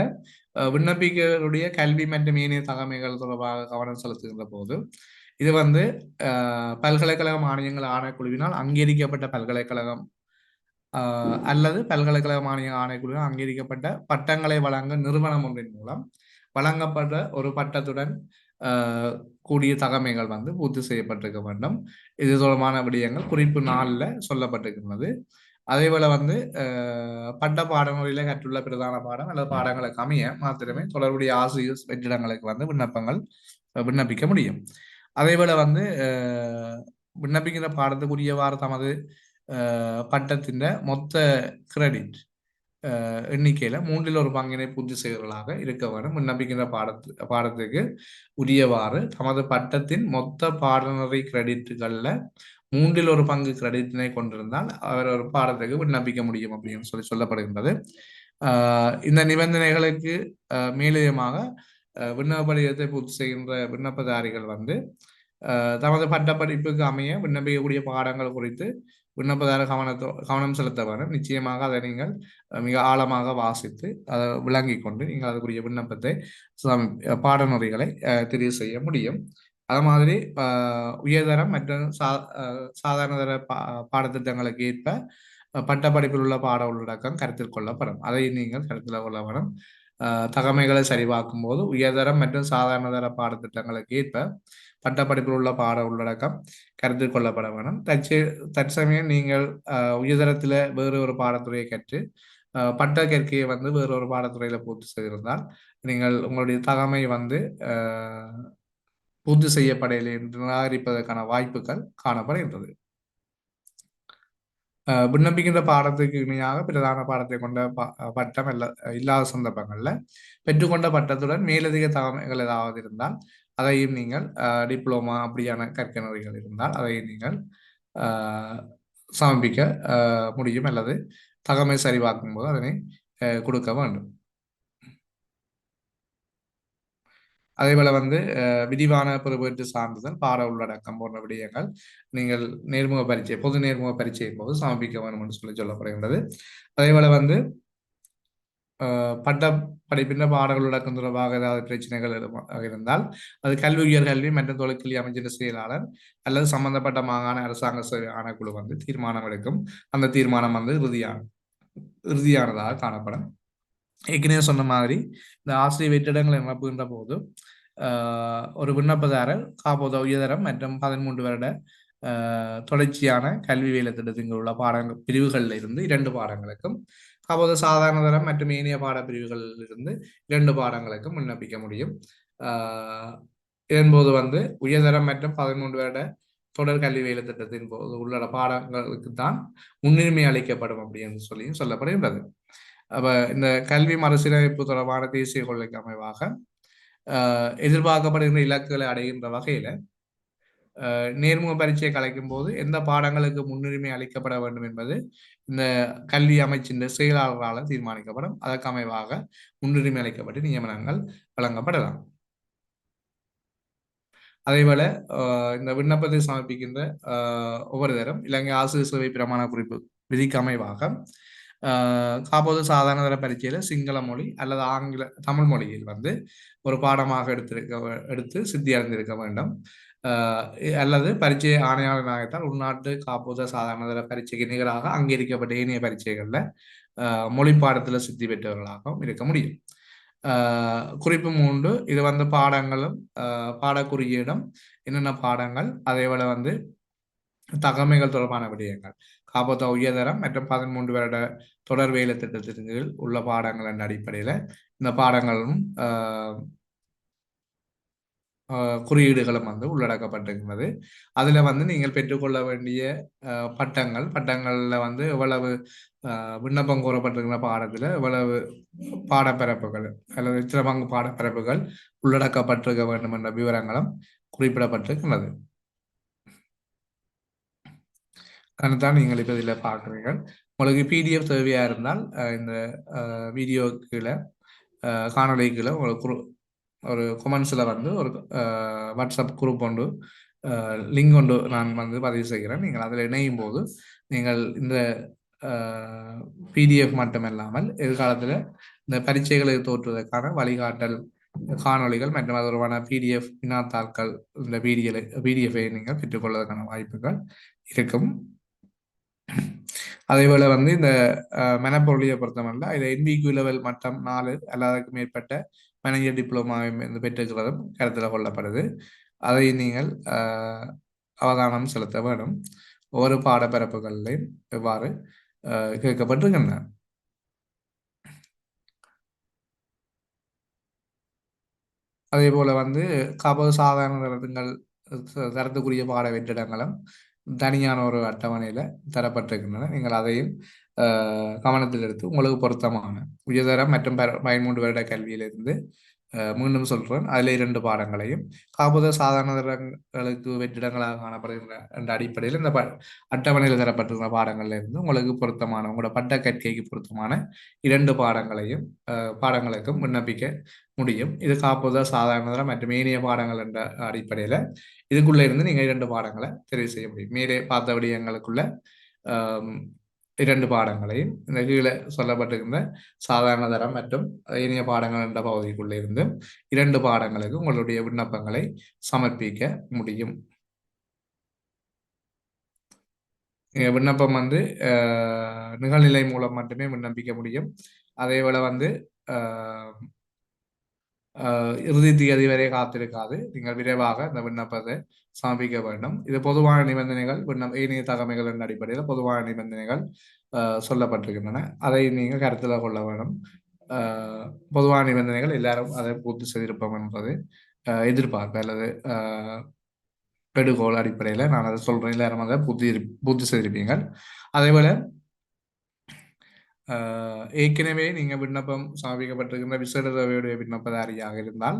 விண்ணப்பிகளுடைய கல்வி மற்றும் ஏனைய தகமைகள் தொடர்பாக கவனம் செலுத்துகின்ற போது இது வந்து பல்கலைக்கழக மானியங்கள் ஆணைக்குழுவினால் அங்கீகரிக்கப்பட்ட பல்கலைக்கழகம் அல்லது பல்கலைக்கழக மானிய ஆணைக்குழுவினால் அங்கீகரிக்கப்பட்ட பட்டங்களை வழங்க நிறுவனம் ஒன்றின் மூலம் வழங்கப்பட்ட ஒரு பட்டத்துடன் கூடிய தகமைகள் வந்து பூர்த்தி செய்யப்பட்டிருக்க வேண்டும். இது தொடர்பான விடயங்கள் குறிப்பு 4 சொல்லப்பட்டிருக்கிறது. அதே போல வந்து பட்ட பாடங்களில கற்றுள்ள பிரதான பாடம் அல்லது பாடங்களுக்கு அமைய மாத்திரமே தொடர்புடைய ஆசிரியர் வெற்றிடங்களுக்கு வந்து விண்ணப்பங்கள் விண்ணப்பிக்க முடியும். அதேபோல வந்து விண்ணப்பிக்கிற பாடத்துக்குரியவாறு தமது பட்டத்தின் மொத்த கிரெடிட் எண்ணிக்கையில மூன்றில் ஒரு பங்கினை பூர்த்தி செய்வர்களாக இருக்க வேண்டும். விண்ணப்பிக்கின்ற பாடத்துக்கு உரியவாறு தமது பட்டத்தின் மொத்த பாடநெறி கிரெடிட்டுகள்ல மூன்றில் ஒரு பங்கு கிரெடிட்டினை கொண்டிருந்தால் அவர் ஒரு பாடத்துக்கு விண்ணப்பிக்க முடியும் அப்படின்னு சொல்லப்படுகின்றது. இந்த நிபந்தனைகளுக்கு மேலதிகமாக விண்ணப்ப படிவத்தை பூர்த்தி செய்கின்ற விண்ணப்பதாரிகள் வந்து தமது பட்டப்படிப்புக்கு அமைய விண்ணப்பிக்கக்கூடிய பாடங்கள் குறித்து விண்ணப்பதார கவனம் செலுத்த வேண்டும். நிச்சயமாக அதை நீங்கள் மிக ஆழமாக வாசித்து அதை விளங்கி கொண்டு நீங்கள் அதுக்குரிய விண்ணப்பத்தை பாடநெறிகளை தெரிவு செய்ய முடியும். அது மாதிரி உயர்தரம் மற்றும் சாதாரண தர பாடத்திட்டங்களுக்கு ஏற்ப பட்டப்படிப்பில் உள்ள பாட உள்ளடக்கம் கருத்தில் கொள்ளப்படும். அதை நீங்கள் கருத்தில் கொள்ள வேண்டும். தகமைகளை சரிபார்க்கும் போது உயர்தரம் மற்றும் சாதாரண தர பாடத்திட்டங்களுக்கு ஏற்ப பட்டப்படிப்பில் உள்ள பாட உள்ளடக்கம் கருத்தில் கொள்ளப்பட வேண்டும். தற்சமயம் நீங்கள் உயர்தரத்தில் வேறு ஒரு பாடத்துறையை கற்று பட்ட கற்கையை வந்து வேறு ஒரு பாடத்துறையில பூர்த்தி செய்திருந்தால் நீங்கள் உங்களுடைய தகமை வந்து பூர்த்தி செய்யப்படையில்லை என்று நிராகரிப்பதற்கான வாய்ப்புகள் காணப்படுகின்றது. விண்ணப்பிக்கின்ற பாடத்துக்கு இணையாக பிரதான பாடத்தை கொண்ட பட்டம் இல்லாத சந்தர்ப்பங்கள்ல பெற்றுக்கொண்ட பட்டத்துடன் மேலதிக தகவல்கள் ஏதாவது இருந்தால் அதையும் நீங்கள் டிப்ளோமா அப்படியான கற்கனறிகள் இருந்தால் அதையும் நீங்கள் சமர்ப்பிக்க முடியும் அல்லது தகமை சரிபார்க்கும் போது அதனை கொடுக்க வேண்டும். அதேபோல வந்து விரிவான பெறுபேற்று சான்றிதழ் பாட உள்ளடக்கம் போன்ற விடயங்கள் நீங்கள் நேர்முக பரீட்சை பொது நேர்முக பரீட்சையின் போது சமர்ப்பிக்க வேண்டும் என்று சொல்லப்படுகின்றது. அதேபோல வந்து பட்ட படிப்பின் பாடங்கள் உள்ளடக்கம் தொடர்பாக ஏதாவது பிரச்சனைகள் இருந்தால் அது கல்வி உயர்கல்வி மற்றும் தொழிற்கல்வி அமைச்சர் செயலாளர் அல்லது சம்பந்தப்பட்ட மாகாண அரசாங்க ஆணைக்குழு வந்து தீர்மானம் எடுக்கும். அந்த தீர்மானம் வந்து இறுதியானதாக காணப்படும். ஏற்கனவே சொன்ன மாதிரி இந்த ஆசிரியர் வெற்றிடங்களை நிரப்புகின்ற போது ஒரு விண்ணப்பதாரர் காப்போத உயர்தரம் மற்றும் 13 வருட தொடர்ச்சியான கல்வி வேலை திட்டத்தில் உள்ள பாடங்கள் பிரிவுகளில் இருந்து 2 பாடங்களுக்கும் காப்போத சாதாரண தரம் மற்றும் ஏனைய பாட பிரிவுகளில் இருந்து 2 பாடங்களுக்கும் விண்ணப்பிக்க முடியும். இதன்போது வந்து உயர்தரம் மற்றும் 13 வருட தொடர் கல்வி வேலை திட்டத்தின் போது உள்ள பாடங்களுக்கு தான் முன்னுரிமை அளிக்கப்படும் அப்படின்னு சொல்லியும் சொல்லப்படுகின்றது. அப்ப இந்த கல்வி மறுசீரமைப்பு தொடர்பான தேசிய கொள்கைக்கு அமைவாக எதிர்பார்க்கப்படுகின்ற இலக்குகளை அடைகின்ற வகையில நேர்முக பரீட்சையை கலைக்கும் போது எந்த பாடங்களுக்கு முன்னுரிமை அளிக்கப்பட வேண்டும் என்பது இந்த கல்வி அமைச்சின் செயலாளர்களால் தீர்மானிக்கப்படும். அதற்கு அமைவாக முன்னுரிமை அளிக்கப்பட்டு நியமனங்கள் வழங்கப்படலாம். அதேபோல இந்த விண்ணப்பத்தை சமர்ப்பிக்கின்ற ஒவ்வொரு தரம் இலங்கை ஆசிரியர் சேவை பிரமாண குறிப்பு விதிக்கு அமைவாக காப்போது சாதாரண தர பரீட்சையில சிங்கள மொழி அல்லது தமிழ் மொழியில் வந்து ஒரு பாடமாக எடுத்து சித்தி அடைந்திருக்க வேண்டும். அல்லது பரீட்சை ஆணையாளர் நாயகத்தால் உள்நாட்டு காப்போத சாதாரண தர பரீட்சைக்கு நிகராக அங்கீகரிக்கப்பட்ட ஏனைய பரீட்சைகள்ல மொழி பாடத்துல சித்தி பெற்றவர்களாகவும் இருக்க முடியும். குறிப்பு 3 இது வந்து பாடங்களும் பாடக்குறியீடும் என்னென்ன பாடங்கள் அதேபோல வந்து தகமைகள் தொடர்பான விடயங்கள் காப்போத உயர்தரம் மற்றும் 13 வருட தொடர் வேலை திட்டத்தின் கீழ் உள்ள பாடங்களின் அடிப்படையில இந்த பாடங்களும் குறியீடுகளும் வந்து உள்ளடக்கப்பட்டிருக்கிறது. அதுல வந்து நீங்கள் பெற்றுக்கொள்ள வேண்டிய பட்டங்கள்ல வந்து எவ்வளவு விண்ணப்பம் கோரப்பட்டிருக்கிற பாடத்துல எவ்வளவு பாடப்பரப்புகள் அல்லது எத்தனை பங்கு பாடப்பரப்புகள் உள்ளடக்கப்பட்டிருக்க வேண்டும் என்ற விவரங்களும் குறிப்பிடப்பட்டிருக்கிறது. அதுதான் நீங்கள் இப்போ இதில் பார்க்குறீர்கள். உங்களுக்கு பிடிஎஃப் தேவையாக இருந்தால் இந்த வீடியோ கீழே காணொலி கீழே உங்களுக்கு ஒரு கொமெண்ட்ஸில் வந்து ஒரு வாட்ஸ்அப் குரூப் ஒன்று லிங்க் ஒன்று நான் வந்து பதிவு செய்கிறேன். நீங்கள் அதில் இணையும் போது நீங்கள் இந்த பிடிஎஃப் மட்டும் இல்லாமல் எதிர்காலத்தில் இந்த பரீட்சைகளை தோற்றுவதற்கான வழிகாட்டல் காணொலிகள் மற்றும் அது தொடர்பான பிடிஎஃப் வினாத்தாள்கள் இந்த பிடிஎஃபை நீங்கள் பெற்றுக்கொள்வதற்கான வாய்ப்புகள் இருக்கும். அதேபோல வந்து இந்த மெனப்பொருளியை பொறுத்தமல்ல இதை NVQ லெவல் மட்டம் 4 அல்லதுக்கு மேற்பட்ட மேனேஜர் டிப்ளோமாவை பெற்றிருக்கிறதும் கருத்தில் கொள்ளப்படுது. அதை நீங்கள் அவதானம் செலுத்த வேண்டும். ஒவ்வொரு பாடப்பரப்புகளிலையும் எவ்வாறு கேட்கப்பட்டிருக்கின்றன. அதே போல வந்து காப்பது சாதாரண தரங்கள் தரத்துக்குரிய பாட வெற்றிடங்களும் தனியான ஒரு அட்டவணையில் தரப்பட்டிருக்கின்றன. நீங்கள் அதையும் கவனத்தில் எடுத்து உங்களுக்கு பொருத்தமான உயர்தரம் மற்றும் 13 வருட கல்வியிலிருந்து மீண்டும் சொல்றேன், அதில் 2 பாடங்களையும் காப்பது சாதாரண தரங்களுக்கு வெற்றிடங்களாக காணப்படுகின்ற என்ற அடிப்படையில் இந்த அட்டவணையில் தரப்பட்டிருக்கிற பாடங்கள்ல இருந்து உங்களுக்கு பொருத்தமான உங்களோட பட்ட கற்கைக்கு பொருத்தமான 2 பாடங்களையும் பாடங்களுக்கும் விண்ணப்பிக்க முடியும். இது காப்பது சாதாரண தரம் மற்றும் ஏனைய பாடங்கள் என்ற அடிப்படையில் இதுக்குள்ள இருந்து நீங்க 2 பாடங்களை தெரிவு செய்ய முடியும். மேலே பார்த்த விடயங்களுக்குள்ள 2 பாடங்களையும் இந்த கீழே சொல்லப்பட்டிருக்கின்ற சாதாரண தரம் மற்றும் இனிய பாடங்கள் என்ற பகுதிக்குள்ள இருந்து 2 பாடங்களுக்கு உங்களுடைய விண்ணப்பங்களை சமர்ப்பிக்க முடியும். விண்ணப்பம் வந்து நிகழ்நிலை மூலம் மட்டுமே விண்ணப்பிக்க முடியும். அதே போல வந்து இறுதி தேதி வரை காத்திருக்காது. நீங்கள் விரைவாக இந்த விண்ணப்பத்தை சமர்ப்பிக்க வேண்டும். இது பொதுவான நிபந்தனைகள் ஏனைய தகமைகள் என்ற அடிப்படையில் பொதுவான நிபந்தனைகள் சொல்லப்பட்டிருக்கின்றன. அதை நீங்கள் கருத்தில் கொள்ள வேண்டும். பொதுவான நிபந்தனைகள் எல்லாரும் அதை பூர்த்தி செய்திருப்போம் என்பது எதிர்பார்ப்பு அல்லது கெடுகோள் அடிப்படையில் நான் அதை சொல்றேன். எல்லாரும் அதை பூர்த்தி செய்திருப்பீங்க. அதே போல ஏற்கனவே நீங்க விண்ணப்பம் சமர்ப்பிக்கப்பட்டிருக்கின்ற விசேட தேவையுடைய விண்ணப்பதாரியாக இருந்தால்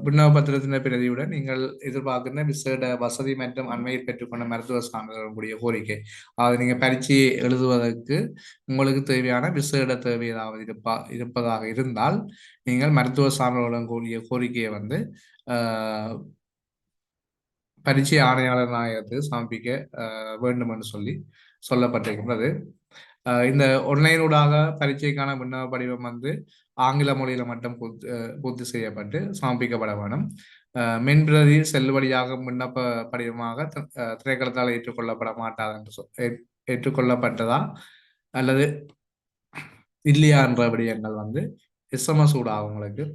விண்ணப்ப பத்திரத்தின் பிரதியுடன் நீங்கள் எதிர்பார்க்கின்ற விசேட வசதி மற்றும் அண்மையில் பெற்றுக்கொண்ட மருத்துவ சான்றிதழ் கோரிக்கை, அதாவது நீங்க பரீட்சையை எழுதுவதற்கு உங்களுக்கு தேவையான விசேட தேவை ஏதாவது இருப்பதாக இருந்தால் நீங்கள் மருத்துவ சான்றிதழுடன் கூடிய கோரிக்கையை வந்து பரீட்சை ஆணையாளர் நாயகத்துக்கு சமர்ப்பிக்க வேண்டும் என்று சொல்லப்பட்டிருக்கின்றது. இந்த ஒன்லைனூடாக பரீட்சைக்கான விண்ணப்ப படிவம் வந்து ஆங்கில மொழியில மட்டும் பூர்த்தி செய்யப்பட்டு சமர்ப்பிக்கப்பட வேண்டும். மென்பிரதி செல்லுபடியாக விண்ணப்ப படிவமாக திரைக்களத்தால் ஏற்றுக்கொள்ளப்பட மாட்டாது என்று ஏற்றுக்கொள்ளப்பட்டதா அல்லது இல்லையா என்ற விடயங்கள் வந்து எஸ்எம்எஸ் ஊடாக உங்களுக்கு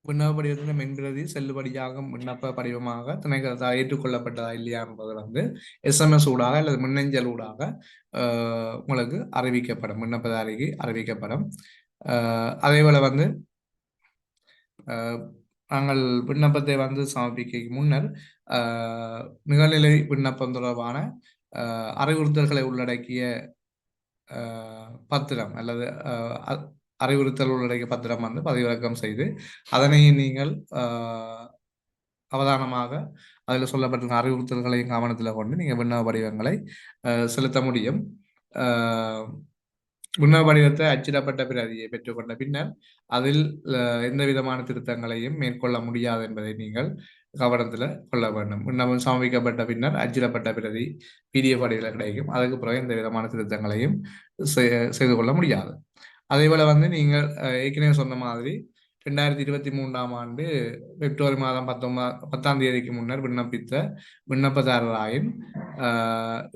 விண்ணப்ப படிவத்தின் மென்பிரதி செல்லுபடியாக விண்ணப்ப படிவமாக திணைக்களத்தால் ஏற்றுக்கொள்ளப்பட்டதா இல்லையா என்பது வந்து எஸ்எம்எஸ் ஊடாக அல்லது மின்னஞ்சல் ஊடாக உங்களுக்கு அறிவிக்கப்படும், விண்ணப்பதாரிக்கு அறிவிக்கப்படும். அதே போல வந்து நாங்கள் விண்ணப்பத்தை வந்து சமர்ப்பிக்க முன்னர் நிகழ்நிலை விண்ணப்பம் தொடர்பான அறிவுறுத்தல்களை உள்ளடக்கிய பத்திரம் அல்லது அறிவுறுத்தல் உள்ளடக்கிய பத்திரம் வந்து பதிவிறக்கம் செய்து அதனை நீங்கள் அவதானமாக அதில் சொல்லப்பட்ட அறிவுறுத்தல்களையும் கவனத்தில் கொண்டு நீங்கள் விண்ணப்ப படிவங்களை செலுத்த முடியும். விண்ணப்ப படிவத்தை அச்சிடப்பட்ட பிரதியை பெற்றுக்கொண்ட பின்னர் அதில் எந்த விதமான திருத்தங்களையும் மேற்கொள்ள முடியாது என்பதை நீங்கள் கவனத்தில் கொள்ள வேண்டும். விண்ணப்பம் சமர்ப்பிக்கப்பட்ட பின்னர் அச்சிடப்பட்ட பிரதி பிடிஎஃப் வடிவில் கிடைக்கும். அதுக்கு பிறகு எந்த விதமான திருத்தங்களையும் செய்து கொள்ள முடியாது. அதே போல வந்து நீங்கள் ஏற்கனவே சொன்ன மாதிரி 2023ஆம் ஆண்டு பிப்ரவரி மாதம் 10ஆம் தேதிக்கு முன்னர் விண்ணப்பித்த விண்ணப்பதாரராயின்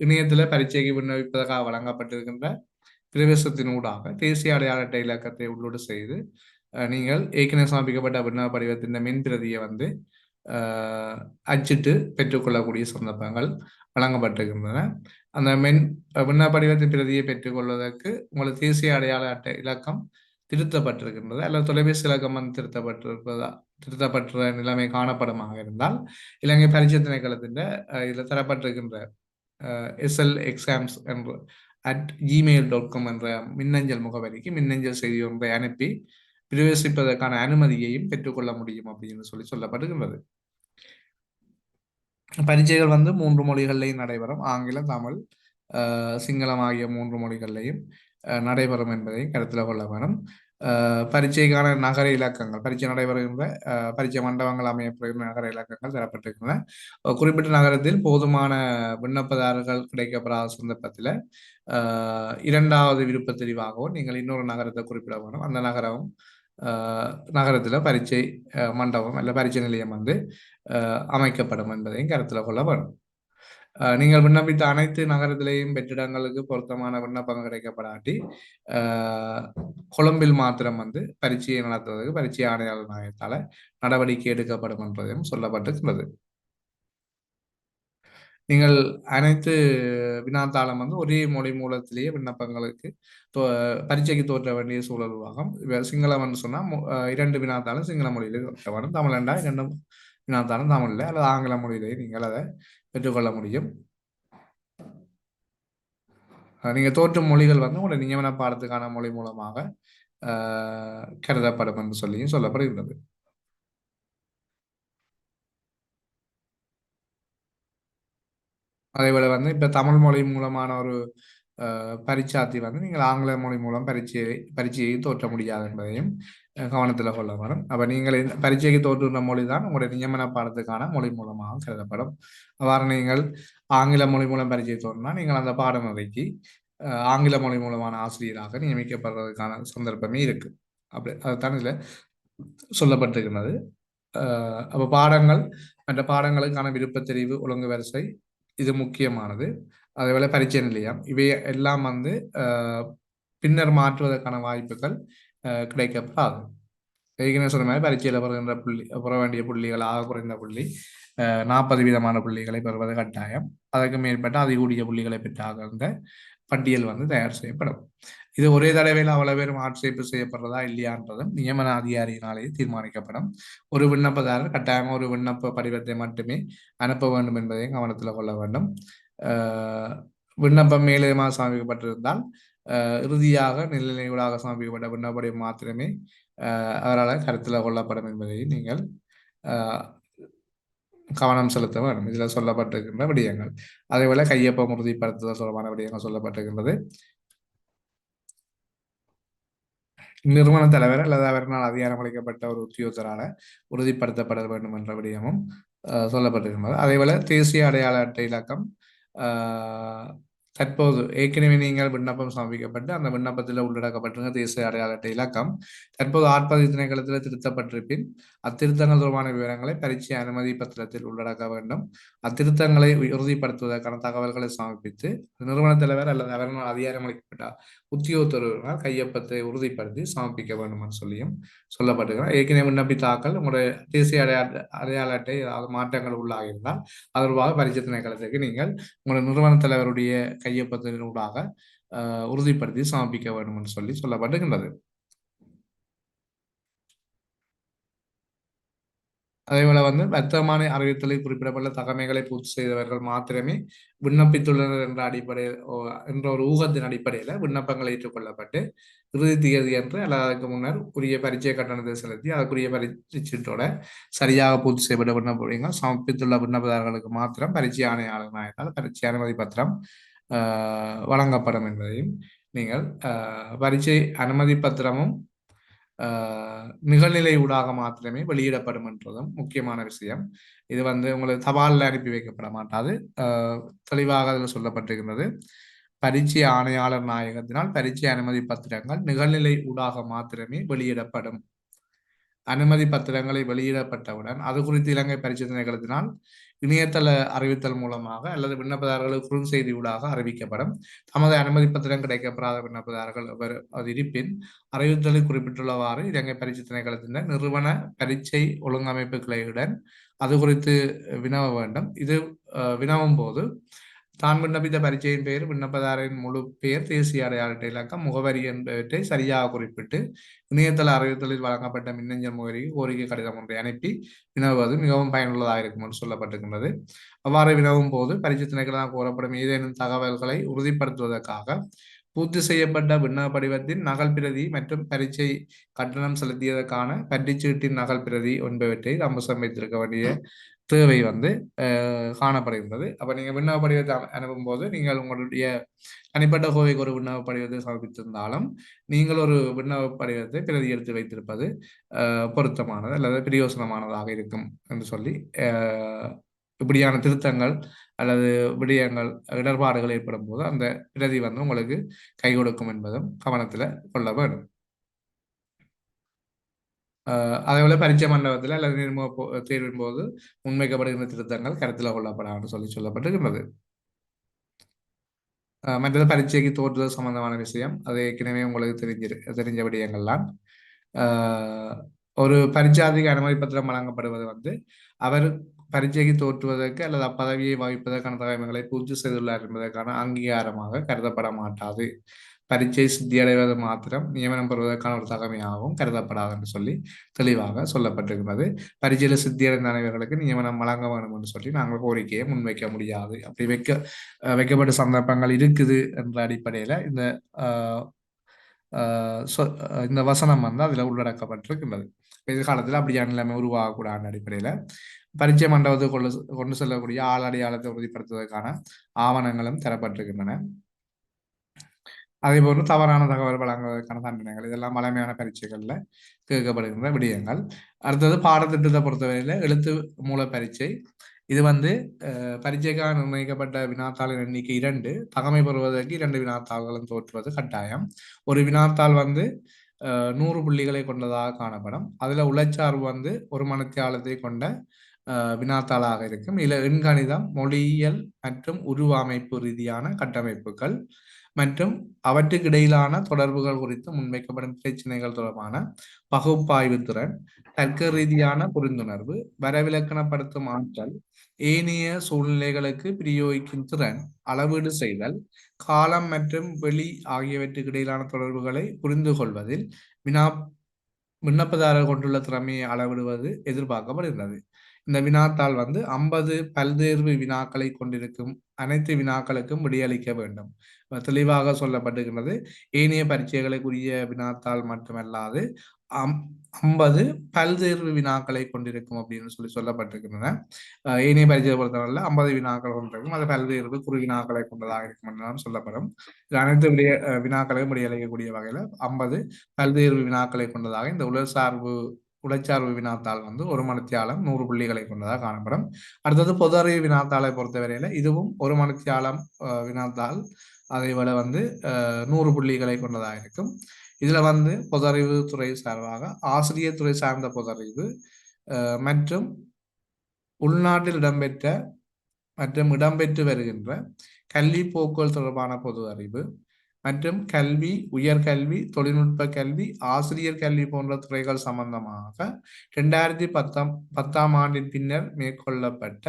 இணையத்தில் பரீட்சைக்கு விண்ணப்பிப்பதற்காக வழங்கப்பட்டிருக்கின்ற பிரவேசத்தினூடாக தேசிய அடையாள அட்டை இலக்கத்தை உள்ளீடு செய்து நீங்கள் ஏற்கனவே சமர்ப்பிக்கப்பட்ட விண்ணப்ப படிவத்தின் மென்பிரதியை வந்து அச்சிட்டு பெற்றுக்கொள்ளக்கூடிய சந்தர்ப்பங்கள் வழங்கப்பட்டிருக்கின்றன. அந்த விண்ணப்ப படிவத்தின் பிரதியை பெற்றுக்கொள்வதற்கு உங்களுக்கு தேசிய அடையாள அட்டை இலக்கம் திருத்தப்பட்டிருக்கின்றது அல்லது தொலைபேசி இலக்கம் வந்து திருத்தப்பட்ட நிலைமை காணப்படுமாக இருந்தால் இலங்கை பரீட்சை திணைக்களத்தின் இதில் தரப்பட்டிருக்கின்ற SL exams என்ற @gmail.com என்ற மின்னஞ்சல் முகவரிக்கு மின்னஞ்சல் செய்தி ஒன்றை அனுப்பி பிரவேசிப்பதற்கான அனுமதியையும் பெற்றுக்கொள்ள முடியும் அப்படின்னு சொல்லப்படுகின்றது. பரீட்சைகள் வந்து 3 மொழிகளிலையும் நடைபெறும். ஆங்கிலம், தமிழ், சிங்களம் ஆகிய 3 மொழிகளிலையும் நடைபெறும் என்பதை கருத்தில் கொள்ள வேணும். பரீட்சைக்கான நகர இலக்கங்கள், பரீட்சை நடைபெறுகின்ற பரீட்சை மண்டபங்கள் அமையப்படுகின்ற நகர இலக்கங்கள் தரப்பட்டிருக்கின்றன. குறிப்பிட்ட நகரத்தில் போதுமான விண்ணப்பதாரர்கள் கிடைக்கப்படாத சந்தர்ப்பத்தில் 2வது விருப்ப தெரிவாகவும் நீங்கள் இன்னொரு நகரத்தை குறிப்பிட வேணும். அந்த நகரத்தில் பரீட்சை மண்டபம் அல்ல பரீட்சை நிலையம் வந்து அமைக்கப்படும் என்பதையும் கருத்தில் கொள்ள வேண்டும். நீங்கள் விண்ணப்பித்த அனைத்து நகரத்திலேயும் வெற்றிடங்களுக்கு பொருத்தமான விண்ணப்பங்கள் கிடைக்கப்படாட்டி கொழும்பில் மாத்திரம் வந்து பரீட்சையை நடத்துவதற்கு பரீட்சை ஆணையாளர் நாயகத்தால் நடவடிக்கை எடுக்கப்படும் என்பதையும் சொல்லப்பட்டிருக்கிறது. நீங்கள் அனைத்து வினாத்தாளம் வந்து ஒரே மொழி மூலத்திலேயே விண்ணப்பங்களுக்கு பரீட்சைக்கு தோற்ற வேண்டிய சூழல் உருவாகும். சிங்களம்னு சொன்னால் 2 வினாத்தாளும் சிங்கள மொழியிலே தோற்ற வேண்டும். தமிழண்டா 2 வினாத்தாளும் தமிழில் அல்லது ஆங்கில மொழியிலேயே நீங்கள் அதை பெற்றுக்கொள்ள முடியும். நீங்கள் தோற்றும் மொழிகள் வந்து உங்களுடைய நியமன பாடத்துக்கான மொழி மூலமாக கருதப்படும் என்று சொல்லியும் சொல்லப்படுகின்றது. அதேபோல வந்து இப்போ தமிழ் மொழி மூலமான ஒரு பரீட்சார்த்தி வந்து நீங்கள் ஆங்கில மொழி மூலம் பரீட்சையை தோற்ற முடியாது என்பதையும் கவனத்தில் கொள்ள வேணும். அப்போ நீங்கள் பரீட்சைக்கு தோற்றுகின்ற மொழி தான் உங்களுடைய நியமன பாடத்துக்கான மொழி மூலமாக கருதப்படும். அவ்வாறு நீங்கள் ஆங்கில மொழி மூலம் பரீட்சை தோற்றினா நீங்கள் அந்த பாடமுறைக்கு ஆங்கில மொழி மூலமான ஆசிரியராக நியமிக்கப்படுறதுக்கான சந்தர்ப்பமே இருக்கு. அப்படி அதுதான் இதில் சொல்லப்பட்டிருக்கிறது. அப்போ பாடங்கள் மற்ற பாடங்களுக்கான விருப்பத் தெரிவு ஒழுங்கு வரிசை இது முக்கியமானது. அதேபோல பரீட்சை நிலையம் இவை எல்லாம் வந்து பின்னர் மாற்றுவதற்கான வாய்ப்புகள் கிடைக்கப்படாது. ஏற்கனவே சொன்ன மாதிரி பரீட்சையில் பெற வேண்டிய புள்ளிகள் ஆக குறைந்த புள்ளி 40 வீதமான புள்ளிகளை பெறுவது கட்டாயம். அதற்கு மேற்பட்ட அதிகூடிய புள்ளிகளை பெற்றாக பட்டியல் வந்து தயார் செய்யப்படும். இது ஒரே தடவையில் அவ்வளவு பேரும் ஆட்சேர்ப்பு செய்யப்படுறதா இல்லையான்றதும் நியமன அதிகாரியினாலேயே தீர்மானிக்கப்படும். ஒரு விண்ணப்பதாரர் கட்டாயமாக ஒரு விண்ணப்ப படிவத்தை மட்டுமே அனுப்ப வேண்டும் என்பதையும் கவனத்தில் கொள்ள வேண்டும். விண்ணப்பம் மேலதிகமாக சமர்ப்பிக்கப்பட்டிருந்தால் இறுதியாக நிலையூடாக சமர்ப்பிக்கப்பட்ட விண்ணப்படிவம் மாத்திரமே அவரால் கருத்தில் கொள்ளப்படும் என்பதையும் நீங்கள் கவனம் செலுத்த வேண்டும். இதில் சொல்லப்பட்டிருக்கின்ற விடயங்கள் அதேபோல கையொப்பம் உறுதிப்படுத்துதல் தொடர்பான விடயங்கள் சொல்லப்பட்டிருக்கின்றது. நிறுவன தலைவர் அல்லது அவரினால் அதிகாரம் அளிக்கப்பட்ட ஒரு உத்தியோகத்தரால உறுதிப்படுத்தப்பட வேண்டும் என்ற விடயமும் சொல்லப்பட்டிருக்கின்றது. அதேபோல தேசிய அடையாள அட்டை இலக்கம் தற்போது ஏற்கனவே நீங்கள் விண்ணப்பம் சமர்ப்பிக்கப்பட்டு அந்த விண்ணப்பத்தில் உள்ளடக்கப்பட்டிருந்த தேசிய அடையாள அட்டை இலக்கம் தற்போது ஆட்பதிவு திணைக்களத்தில் திருத்தப்பட்டிருப்பின் அத்திருத்தங்கள் தொடர்பான விவரங்களை பரீட்சை அனுமதி பத்திரத்தில் உள்ளடக்க வேண்டும். அத்திருத்தங்களை உறுதிப்படுத்துவதற்கான தகவல்களை சமர்ப்பித்து நிறுவன தலைவர் அல்லது அவரினால் அதிகாரம் அளிக்கப்பட்ட உத்தியோகத்தொருவரால் கையொப்பத்தை உறுதிப்படுத்தி சமர்ப்பிக்க வேண்டும் என்று சொல்லியும் சொல்லப்பட்டிருக்கிறார். ஏற்கனவே விண்ணப்பித்தாக்கள் உங்களுடைய தேசிய அடையாள அட்டை ஏதாவது மாற்றங்கள் உள்ளாகியிருந்தால் அதற்காக பரீட்சை திணைக்களத்துக்கு நீங்கள் உங்களுடைய நிறுவன தலைவருடைய கையொப்பத்தினூடாக உறுதிப்படுத்தி சமர்ப்பிக்க வேண்டும் என்று சொல்லப்பட்டிருக்கின்றது. அதேபோல வந்து வர்த்தமானி அறிவித்தலில் குறிப்பிடப்பட்ட தகமைகளை பூர்த்தி செய்தவர்கள் மாத்திரமே விண்ணப்பித்துள்ளனர் என்ற அடிப்படையில் என்ற ஒரு ஊகத்தின் அடிப்படையில் விண்ணப்பங்கள் ஏற்றுக்கொள்ளப்பட்டு இறுதி தேதி என்று அல்லது அதற்கு முன்னர் உரிய பரீட்சை கட்டணத்தை செலுத்தி அதற்குரிய பரீட்சையோட சரியாக பூர்த்தி செய்யப்பட்ட விண்ணப்பங்கள் சமர்ப்பித்துள்ள விண்ணப்பதாரர்களுக்கு மாத்திரம் பரீட்சை ஆணையாளர் பரீட்சை அனுமதி பத்திரம் வழங்கப்படும் என்பதையும் நீங்கள் பரீட்சை அனுமதி பத்திரமும் நிகழ்நிலை ஊடாக மாத்திரமே வெளியிடப்படும் என்றதும் முக்கியமான விஷயம். இது வந்து உங்களுக்கு தபாலில் அனுப்பி வைக்கப்பட மாட்டாது. தெளிவாக அதில் சொல்லப்பட்டிருக்கிறது. பரீட்சை ஆணையாளர் நாயகத்தினால் பரீட்சை அனுமதி பத்திரங்கள் நிகழ்நிலை ஊடாக மாத்திரமே வெளியிடப்படும். அனுமதி பத்திரங்களை வெளியிடப்பட்டவுடன் அது குறித்து இலங்கை பரீட்சை திணைக்களத்தினால் இணையதள அறிவித்தல் மூலமாக அல்லது விண்ணப்பதாரர்களுக்கு குறுஞ்செய்தி ஊடாக அறிவிக்கப்படும். தமது அனுமதி பத்திரம் கிடைக்கப்படாத விண்ணப்பதாரர்கள் அது இருப்பின் அறிவித்தலில் குறிப்பிட்டுள்ளவாறு இலங்கை பரீட்சை திணைக்களத்தின் நிறுவன பரீட்சை ஒழுங்கமைப்பு கிளையுடன் அது குறித்து வினவ வேண்டும். இது வினவும் போது தான் விண்ணப்பித்த பரீட்சையின் பெயர், விண்ணப்பதாரின் முழு பெயர், தேசிய அடையாள அட்டை இலக்கம், முகவரி என்பவற்றை சரியாக குறிப்பிட்டு இணையதள அறிவித்தலில் வழங்கப்பட்ட மின்னஞ்சல் முகவரிக்கு கோரிக்கை கடிதம் ஒன்றை அனுப்பி வினவுவது மிகவும் பயனுள்ளதாக இருக்கும் என்று சொல்லப்பட்டிருக்கின்றது. அவ்வாறு வினவும் போது பரீட்சை திணைக்களத்தால் கோரப்படும் ஏதேனும் தகவல்களை உறுதிப்படுத்துவதற்காக பூர்த்தி செய்யப்பட்ட விண்ணப்ப படிவத்தின் நகல் பிரதி மற்றும் பரீட்சை கட்டணம் செலுத்தியதற்கான பரீட்சீட்டின் நகல் பிரதி என்பவற்றை அம்சம் வைத்திருக்க வேண்டிய தேவை வந்து காணப்படுகின்றது. அப்ப நீங்க விண்ணப்ப படிவத்தை அனுப்பும் போது நீங்கள் உங்களுடைய தனிப்பட்ட கோவைக்கு ஒரு விண்ணப்ப படிவத்தை சமர்ப்பித்திருந்தாலும் நீங்கள் ஒரு விண்ணப்ப படிவத்தை பிரதி எடுத்து வைத்திருப்பது பொருத்தமானது அல்லது பிரயோசனமானதாக இருக்கும் என்று சொல்லி இப்படியான திருத்தங்கள் அல்லது விடயங்கள் இடர்பாடுகள் ஏற்படும் போது அந்த பிரதி வந்து உங்களுக்கு கை கொடுக்கும் என்பதும் கவனத்தில் கொள்ள வேண்டும். அதேபோல பரீட்சை மண்டபத்தில் அல்லது நேர்முக தேர்வின் போது முன்வைக்கப்படுகின்ற திருத்தங்கள் கருத்தில் கொள்ளப்படாது சொல்லப்பட்டிருக்கின்றது. மற்றது பரீட்சைக்கு தோற்றுதல் சம்பந்தமான விஷயம் அது ஏற்கனவே உங்களுக்கு தெரிஞ்ச விடயங்கள்லாம். ஒரு பரீட்சாதிக்கு அனுமதி பத்திரம் வழங்கப்படுவது வந்து அவர் பரீட்சைக்கு தோற்றுவதற்கு அல்லது அப்பதவியை வகிப்பதற்கான தகவல்களை பூர்த்தி செய்துள்ளார் என்பதற்கான அங்கீகாரமாக கருதப்பட மாட்டாது. பரீட்சை சித்தியடைவது மாத்திரம் நியமனம் பெறுவதற்கான ஒரு தகமையாகவும் கருதப்படாது என்று சொல்லி தெளிவாக சொல்லப்பட்டிருக்கிறது. பரீட்சையில் சித்தியடைந்த அனைவர்களுக்கு நியமனம் வழங்க வேண்டும் என்று சொல்லி நாங்கள் கோரிக்கையை முன்வைக்க முடியாது. அப்படி வைக்கப்பட்ட சந்தர்ப்பங்கள் இருக்குது என்ற அடிப்படையில் இந்த வசனம் வந்து அதில் உள்ளடக்கப்பட்டிருக்கின்றது. எதிர்காலத்தில் அப்படியான நிலைமை உருவாகக்கூடாத அடிப்படையில் பரீட்சை மண்டபத்தை கொண்டு செல்லக்கூடிய ஆள் அடையாளத்தை உறுதிப்படுத்துவதற்கான ஆவணங்களும் தரப்பட்டிருக்கின்றன. அதே போன்று தவறான தகவல் வழங்குவதற்கான தண்டனைகள் இதெல்லாம் வளமையான பரீட்சைகள்ல கேட்கப்படுகின்ற விடயங்கள். அடுத்தது பாடத்திட்டத்தை பொறுத்தவரையில எழுத்து மூல பரீட்சை. இது வந்து பரீட்சைக்காக நிர்ணயிக்கப்பட்ட வினாத்தாளின் எண்ணிக்கை 2. தகமை பெறுவதற்கு 2 வினாத்தாள்களும் தோற்றுவது கட்டாயம். ஒரு வினாத்தாள் வந்து 100 புள்ளிகளை கொண்டதாக காணப்படும். அதுல உழைச்சார்பு வந்து ஒரு மணித்தியாலத்தை கொண்ட வினாத்தாளாக இருக்கும். இதுல எண்கணிதம், மொழியியல் மற்றும் உருவ அமைப்பு ரீதியான கட்டமைப்புகள் மற்றும் அவற்றுக்கு இடையிலான தொடர்புகள் குறித்து முன்வைக்கப்படும் பிரச்சனைகள் தொடர்பான பகுப்பாய்வு திறன், தர்க்க ரீதியான புரிந்துணர்வு, வரவிலக்கணப்படுத்தும் ஆற்றல், ஏனைய சூழ்நிலைகளுக்கு பிரயோகிக்கும் திறன், அளவீடு செய்தல், காலம் மற்றும் வெளி ஆகியவற்றுக்கு இடையிலான தொடர்புகளை புரிந்து கொள்வதில் விண்ணப்பதாரர் கொண்டுள்ள திறமையை அளவிடுவது எதிர்பார்க்கப்படுகிறது. இந்த வினாத்தாள் வந்து 50 பல்தேர்வு வினாக்களை கொண்டிருக்கும் அனைத்து வினாக்களுக்கும் விடையளிக்க வேண்டும். தெளிவாக சொல்லப்பட்டிருக்கிறது. ஏனைய பரீட்சைகளுக்குரிய வினாத்தாள் மட்டுமல்லாது 50 பல்தேர்வு வினாக்களை கொண்டிருக்கும் அப்படின்னு சொல்லப்பட்டிருக்கின்றன. ஏனைய பரீட்சையை பொறுத்தவரை 50 வினாக்கள் கொண்டிருக்கும், அது பல்தேர்வு குறு வினாக்களை கொண்டதாக இருக்கும் என்றுதான் சொல்லப்படும். அனைத்து வினாக்களையும் விடையளிக்கக்கூடிய வகையில் 50 பல்தேர்வு வினாக்களை கொண்டதாக இந்த உழைச்சார்பு வினாத்தாள் வந்து ஒரு மணித்தியாலம் 100 புள்ளிகளை கொண்டதாக காணப்படும். அடுத்தது பொது அறிவு வினாத்தாளை பொறுத்தவரையில இதுவும் ஒரு மணித்தியாலம் வினாத்தாள், அதே போல வந்து 100 புள்ளிகளை கொண்டதாக இருக்கும். இதுல வந்து பொதறிவு துறை சார்பாக ஆசிரியர் துறை சார்ந்த பொதறிவு மற்றும் உள்நாட்டில் இடம்பெற்று வருகின்ற கல்வி போக்குவரத்து தொடர்பான பொது அறிவு மற்றும் கல்வி, உயர்கல்வி, தொழில்நுட்ப கல்வி, ஆசிரியர் கல்வி போன்ற துறைகள் சம்பந்தமாக 2010ஆம் ஆண்டின் பின்னர் மேற்கொள்ளப்பட்ட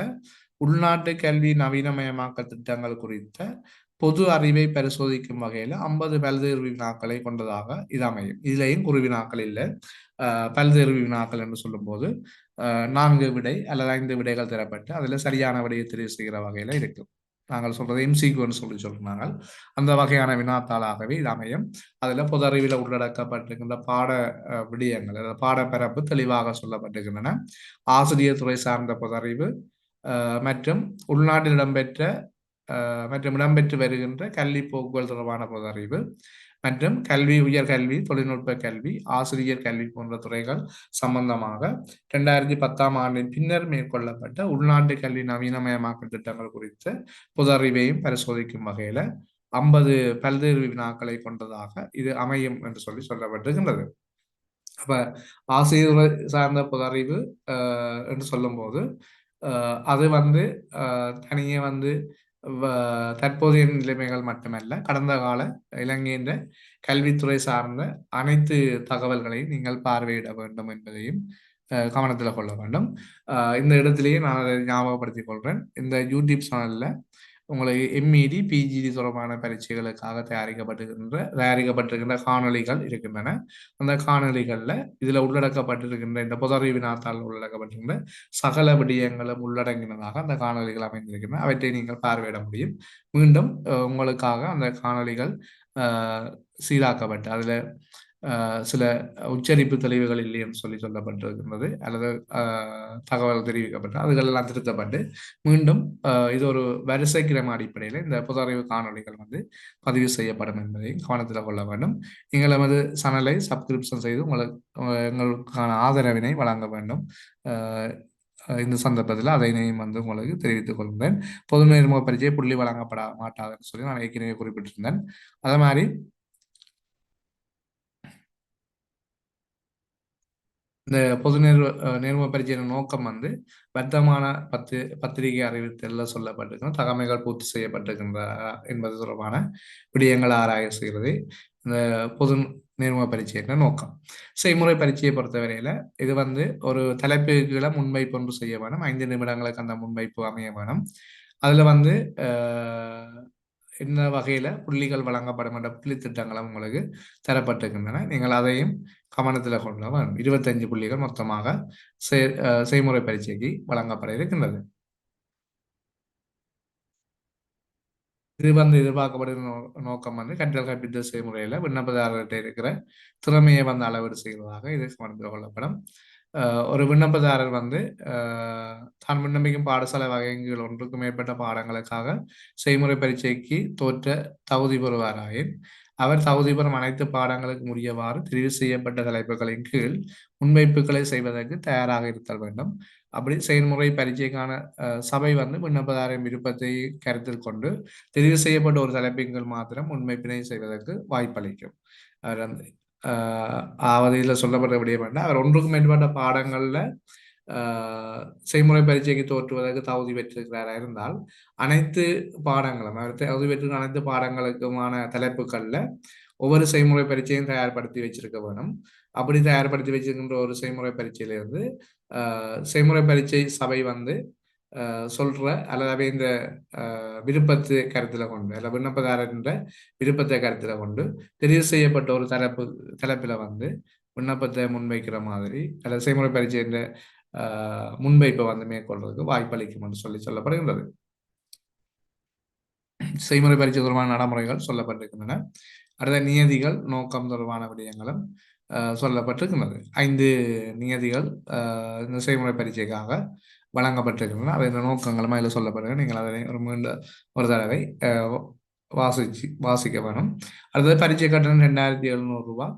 உள்நாட்டு கல்வி நவீனமயமாக்கல் திட்டங்கள் குறித்த பொது அறிவை பரிசோதிக்கும் வகையில் 50 பல்தேர்வு வினாக்களை கொண்டதாக இது அமையும். இதுலேயும் குறு வினாக்கள் இல்லை. பல்தேர்வு வினாக்கள் என்று சொல்லும் போது 4 விடை அல்லது 5 விடைகள் தரப்பட்டு அதில் சரியான விடையை தெரிவு செய்கிற வகையில் இருக்கும். நாங்கள் சொல்றது எம்சிக்யூன்னு சொல்றாங்க. அந்த வகையான வினாத்தாளாகவே இது அமையும். அதுல பொது அறிவில் உள்ளடக்கப்பட்டிருக்கின்ற பாட விடயங்கள், பாடப்பரப்பு தெளிவாக சொல்லப்பட்டிருக்கின்றன. ஆசிரியர் துறை சார்ந்த பொதறிவு மற்றும் உள்நாட்டில் இடம்பெற்று வருகின்ற கல்வி போக்குவரத்து தொடர்பான பொதறிவு மற்றும் கல்வி, உயர்கல்வி, தொழில்நுட்ப கல்வி, ஆசிரியர் கல்வி போன்ற துறைகள் சம்பந்தமாக 2010ஆம் ஆண்டின் பின்னர் மேற்கொள்ளப்பட்ட உள்நாட்டு கல்வி நவீனமயமாக்கல் திட்டங்கள் குறித்த பொது அறிவையும் பரிசோதிக்கும் வகையில 50 பல்தேர்வு வினாக்களை கொண்டதாக இது அமையும் என்று சொல்லப்பட்டிருக்கின்றது. அப்ப ஆசிரியர் சார்ந்த பொது அறிவு என்று சொல்லும் போது அது வந்து தனியே வந்து தற்போதைய நிலைமைகள் மட்டுமல்ல, கடந்த கால இலங்கையின் கல்வித்துறை சார்ந்த அனைத்து தகவல்களையும் நீங்கள் பார்வையிட வேண்டும் என்பதையும் கவனத்தில் கொள்ள வேண்டும். இந்த இடத்திலேயே நான் அதை ஞாபகப்படுத்திக் கொள்றேன். இந்த யூடியூப் சேனல்ல உங்களுக்கு எம்இடி, பிஜிடி தொடர்பான பரீட்சைகளுக்காக தயாரிக்கப்பட்டிருக்கின்ற காணொலிகள் இருக்கின்றன. அந்த காணொலிகள்ல இதுல உள்ளடக்கப்பட்டிருக்கின்ற இந்த பொதறிவு வினாத்தாள் உள்ளடக்கப்பட்டிருக்கின்ற சகல விடயங்களும் உள்ளடங்கினதாக அந்த காணொலிகள் அமைந்திருக்கின்றன. அவற்றை நீங்கள் பார்வையிட முடியும். மீண்டும் உங்களுக்காக அந்த காணொலிகள் சீராக்கப்பட்டு அதுல சில உச்சரிப்பு தெளிவுகள் இல்லை என்று சொல்லப்பட்டிருக்கின்றது அல்லது தகவல் தெரிவிக்கப்பட்டு அதுகள் எல்லாம் திருத்தப்பட்டு மீண்டும் இது ஒரு வரிசை கிரம அடிப்படையில் இந்த பொது அறிவு காணொலிகள் வந்து பதிவு செய்யப்படும் என்பதையும் கவனத்தில் கொள்ள வேண்டும். நீங்கள் நமது சேனலை சப்ஸ்கிரிப்ஷன் செய்து எங்களுக்கான ஆதரவினை வழங்க வேண்டும். இந்த சந்தர்ப்பத்தில் அதனையும் வந்து உங்களுக்கு தெரிவித்துக் கொள்கிறேன். பொது நேர்முக பரீட்சை புள்ளி வழங்கப்பட மாட்டாதுன்னு சொல்லி நான் ஏற்கனவே குறிப்பிட்டிருந்தேன். அதே மாதிரி இந்த பொது நேர்முக பரீட்சையின் நோக்கம் வந்து வர்த்தமான பத்திரிகை அறிவித்தல்ல சொல்லப்பட்டிருக்கணும், தகமைகள் பூர்த்தி செய்யப்பட்டிருக்கின்ற என்பது தொடர்பான விடயங்கள் ஆராய செய்கிறது. இந்த நேர்முக பரீட்சைன்ற நோக்கம். செய்முறை பரீட்சையை பொறுத்தவரையில இது வந்து ஒரு தலைப்புகளை முன்வைப்பு ஒன்று செய்ய வேணும். 5 நிமிடங்களுக்கு அந்த முன்வைப்பு அமைய வேணும். அதுல வந்து என்ன வகையில புள்ளிகள் வழங்கப்படும் என்ற புள்ளி திட்டங்களும் உங்களுக்கு தரப்பட்டிருக்கின்றன. நீங்கள் அதையும் கவனத்தில் கொள்ள வேண்டும். 25 புள்ளிகள் மொத்தமாக செய்முறை பரீட்சைக்கு வழங்கப்பட இருக்கின்றது. இது வந்து எதிர்பார்க்கப்படுகிற நோக்கம் வந்து கற்றல் கற்பித்தல் செய்முறையில விண்ணப்பதாரர்கிட்ட இருக்கிற திறமையை வந்து அளவீடு செய்வதாக இது கவனத்தில் கொள்ளப்படும். ஒரு விண்ணப்பதாரர் வந்து தான் விண்ணப்பிக்கும் பாடசாலை வகைகள் ஒன்றுக்கும் மேற்பட்ட பாடங்களுக்காக செய்முறை பரீட்சைக்கு தோற்ற தகுதி பெறுவாராயின் அவர் தகுதி பெறும் அனைத்து பாடங்களுக்கு உரியவாறு தெரிவு செய்யப்பட்ட தலைப்புகளின் கீழ் முன்வைப்புகளை செய்வதற்கு தயாராக இருத்தல் வேண்டும். அப்படி செயல்முறை பரீட்சைக்கான சபை வந்து விண்ணப்பதாரின் விருப்பத்தை கருத்தில் கொண்டு தெரிவு செய்யப்பட்ட ஒரு தலைப்பின் கீழ் மாத்திரம் முன்வைப்பினை செய்வதற்கு வாய்ப்பளிக்கும். அவர் வந்து ஆவது இதில் சொல்லப்பட்ட விடயம் வேண்டாம். அவர் ஒன்றுக்கும் மேற்பட்ட பாடங்கள்ல செய்முறை பரீட்சைக்கு தோற்றுவதற்கு தகுதி பெற்றிருக்கிறாரா இருந்தால் அனைத்து பாடங்களும் அவர் தகுதி பெற்ற அனைத்து பாடங்களுக்குமான தலைப்புகள்ல ஒவ்வொரு செய்முறை பரீட்சையும் தயார்படுத்தி வச்சிருக்க வேணும். அப்படி தயார்படுத்தி வச்சிருக்கின்ற ஒரு செய்முறை பரீட்சையிலிருந்து செய்முறை பரீட்சை சபை வந்து சொல்ற அல்லது இந்த விருப்பத்தை கருத்துல கொண்டு அல்ல விண்ணப்பதாரன் விருப்பத்தை கருத்துல கொண்டு தெரிவு செய்யப்பட்ட ஒரு தலைப்பில வந்து விண்ணப்பத்தை முன்வைக்கிற மாதிரி அல்லது செய்முறை பரீட்சை முன்வைப்பை வந்து மேற்கொள்றதுக்கு வாய்ப்பளிக்கும் என்று சொல்லப்படுகின்றது. செய்முறை பரீட்சை தொடர்பான நடைமுறைகள் சொல்லப்பட்டிருக்கின்றன. அடுத்த நியதிகள் நோக்கம் தொடர்பான விடயங்களும் சொல்லப்பட்டிருக்கின்றது. 5 நியதிகள் இந்த செய்முறை பரீட்சைக்காக வழங்கப்பட்டிருக்கின்றன. அவை இந்த நோக்கங்களும் அதில் சொல்லப்படுகிறது. நீங்கள் அதனை மீண்டும் ஒரு தடவை வாசிக்க வேணும். அடுத்தது பரீட்சை கட்டணம் 2700 ரூபாய்.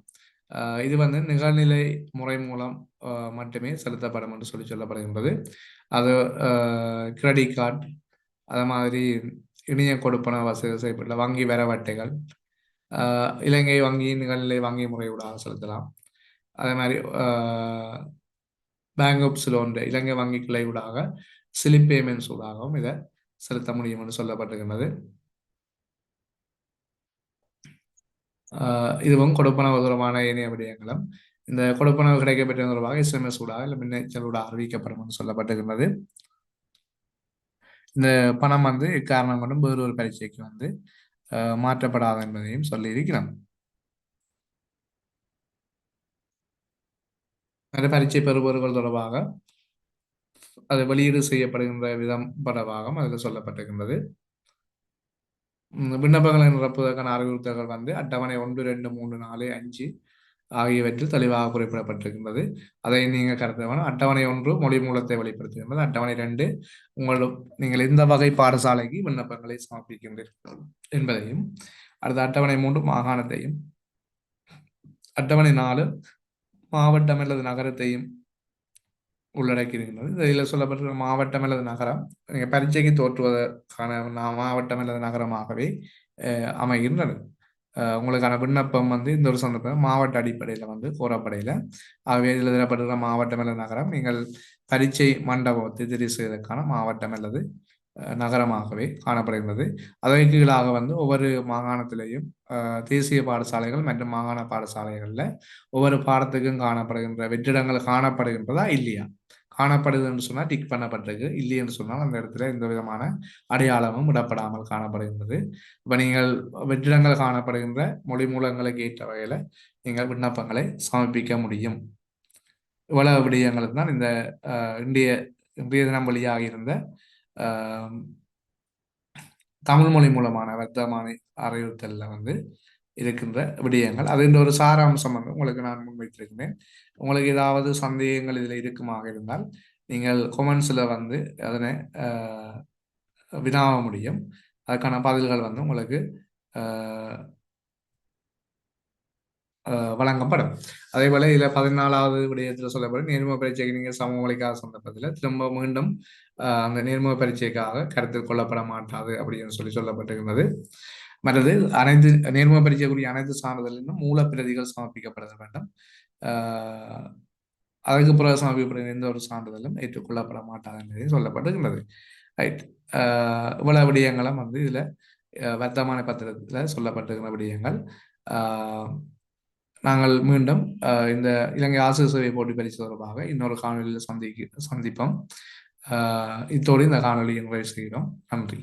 இது வந்து நிகழ்நிலை முறை மூலம் மட்டுமே செலுத்தப்படும் என்று சொல்லப்படுகின்றது. அது கிரெடிட் கார்டு அது மாதிரி இணைய கொடுப்பன வசதி செய்யப்பட்ட வங்கி வரவட்டைகள் இலங்கை வங்கியின் நிகழ்நிலை வங்கி முறையூடாக செலுத்தலாம். அதே மாதிரி பேங்க் ஆப்ஸ் லோன் இலங்கை வங்கி கிளை ஊடாக ஸ்லிப் பேமெண்ட்ஸ் ஊடாகவும் இதை செலுத்த முடியும் என்று சொல்லப்பட்டிருக்கின்றது. இதுவும் கொடுப்பனவு தொடர்பான ஏனைய விடயங்களும் இந்த கொடுப்பனவு கிடைக்கப்பெற்ற தொடர்பாக SMS ஊடாக இல்லை மின்னஞ்சல் ஊடாக அறிவிக்கப்படும் என்று சொல்லப்பட்டிருக்கின்றது. இந்த பணம் வந்து இக்காரணம் கொண்டும் வேறு ஒரு பரீட்சைக்கு வந்து மாற்றப்படாது என்பதையும் சொல்லியிருக்கிறோம். அந்த பரீட்சை பெறுபவர்கள் தொடர்பாக அது வெளியீடு செய்யப்படுகின்ற விதம் படவாகவும் அதில் சொல்லப்பட்டிருக்கின்றது. விண்ணப்பங்களை நிரப்புவதற்கான அறிவுறுத்தல்கள் வந்து அட்டவணை 1, 2, 3, 4, 5 ஆகியவற்றில் தெளிவாக குறிப்பிடப்பட்டிருக்கின்றது. அதை நீங்கள் கருத வேணும். அட்டவணை 1 மொழி மூலத்தை வெளிப்படுத்துகின்றது. அட்டவணை 2 நீங்கள் எந்த வகை பாடசாலைக்கு விண்ணப்பங்களை சமர்ப்பிக்கின்றீர்கள் என்பதையும், அடுத்த அட்டவணை 3 மாகாணத்தையும், அட்டவணை 4 மாவட்டம் அல்லது நகரத்தையும் உள்ளடக்கியிருக்கின்றது. இதில் சொல்லப்பட்ட மாவட்டம் அல்லது நகரம் நீங்கள் பரீட்சைக்கு தோற்றுவதற்கான மாவட்டம் அல்லது நகரமாகவே அமைகின்றது. உங்களுக்கான விண்ணப்பம் வந்து இந்த ஒரு சந்தர்ப்பம் மாவட்ட அடிப்படையில் வந்து கோரப்படையில் ஆகவே இதில் எழுதப்பட்டுள்ள மாவட்டம் அல்லது நகரம் நீங்கள் பரீட்சை மண்டபத்தை தெரிவு செய்வதற்கான மாவட்டம் அல்லது நகரமாகவே காணப்படுகின்றது. அதற்கு கீழாக வந்து ஒவ்வொரு மாகாணத்திலேயும் தேசிய பாடசாலைகள் மற்றும் மாகாண பாடசாலைகளில் ஒவ்வொரு பாடத்துக்கும் காணப்படுகின்ற வெற்றிடங்கள் காணப்படுகின்றதா இல்லையா, காணப்படுது என்று சொன்னால் டிக் பண்ணப்பட்டிருக்கு, இல்லை என்று சொன்னால் அந்த இடத்துல எந்த விதமான அடையாளமும் விடப்படாமல் காணப்படுகின்றது. இப்போ நீங்கள் வெற்றிடங்கள் காணப்படுகின்ற மொழி மூலங்களுக்கு ஏற்ற வகையில் நீங்கள் விண்ணப்பங்களை சமர்ப்பிக்க முடியும். இவ்வளவு விடயங்களுக்கு தான் இந்த இன்றைய தினம் வழியாக இருந்த தமிழ் மொழி மூலமான வர்த்தமான அறிவுறுத்தல்ல வந்து இருக்கின்ற விடயங்கள். அது ஒரு சாராம்சம் வந்து உங்களுக்கு நான் முன்வைத்திருக்கிறேன். உங்களுக்கு ஏதாவது சந்தேகங்கள் இதில் இருக்குமாக இருந்தால் நீங்கள் கொமெண்ட்ஸில் வந்து அதனை வினாவ முடியும். அதுக்கான பதில்கள் வந்து உங்களுக்கு வழங்கப்படும். அதே போல இதில் 14வது விடயத்தில் சொல்லப்படும் நேர்முக பரீட்சைக்கு நீங்கள் சமூக வழிக்காக சந்தர்ப்பத்தில் திரும்ப மீண்டும் அந்த நேர்முக பரீட்சைக்காக கருத்தில் கொள்ளப்பட மாட்டாது அப்படின்னு சொல்லப்பட்டிருக்கிறது. மற்றது அனைத்து நேர்முக பரீட்சைக்குரிய அனைத்து சான்றிதழிலும் மூலப்பிரதிகள் சமர்ப்பிக்கப்பட வேண்டும். அதுக்கு பிறகு சமர்ப்பிக்கப்படும் எந்த ஒரு சான்றிதழும் ஏற்றுக்கொள்ளப்பட மாட்டாது என்பதையும் சொல்லப்பட்டிருக்கிறது. ரைட், இவ்வளவு விடயங்களும் வந்து இதுல வர்த்தமான பத்திரத்தில் சொல்லப்பட்டிருக்கிற விடயங்கள். நாங்கள் மீண்டும் இந்த இலங்கை ஆசிரியர் சேவை போட்டி பரிசு தொடர்பாக இன்னொரு காணொலியில் சந்திப்போம். இத்தோடு இந்த காணொலியை நிறைவு செய்கிறோம். நன்றி.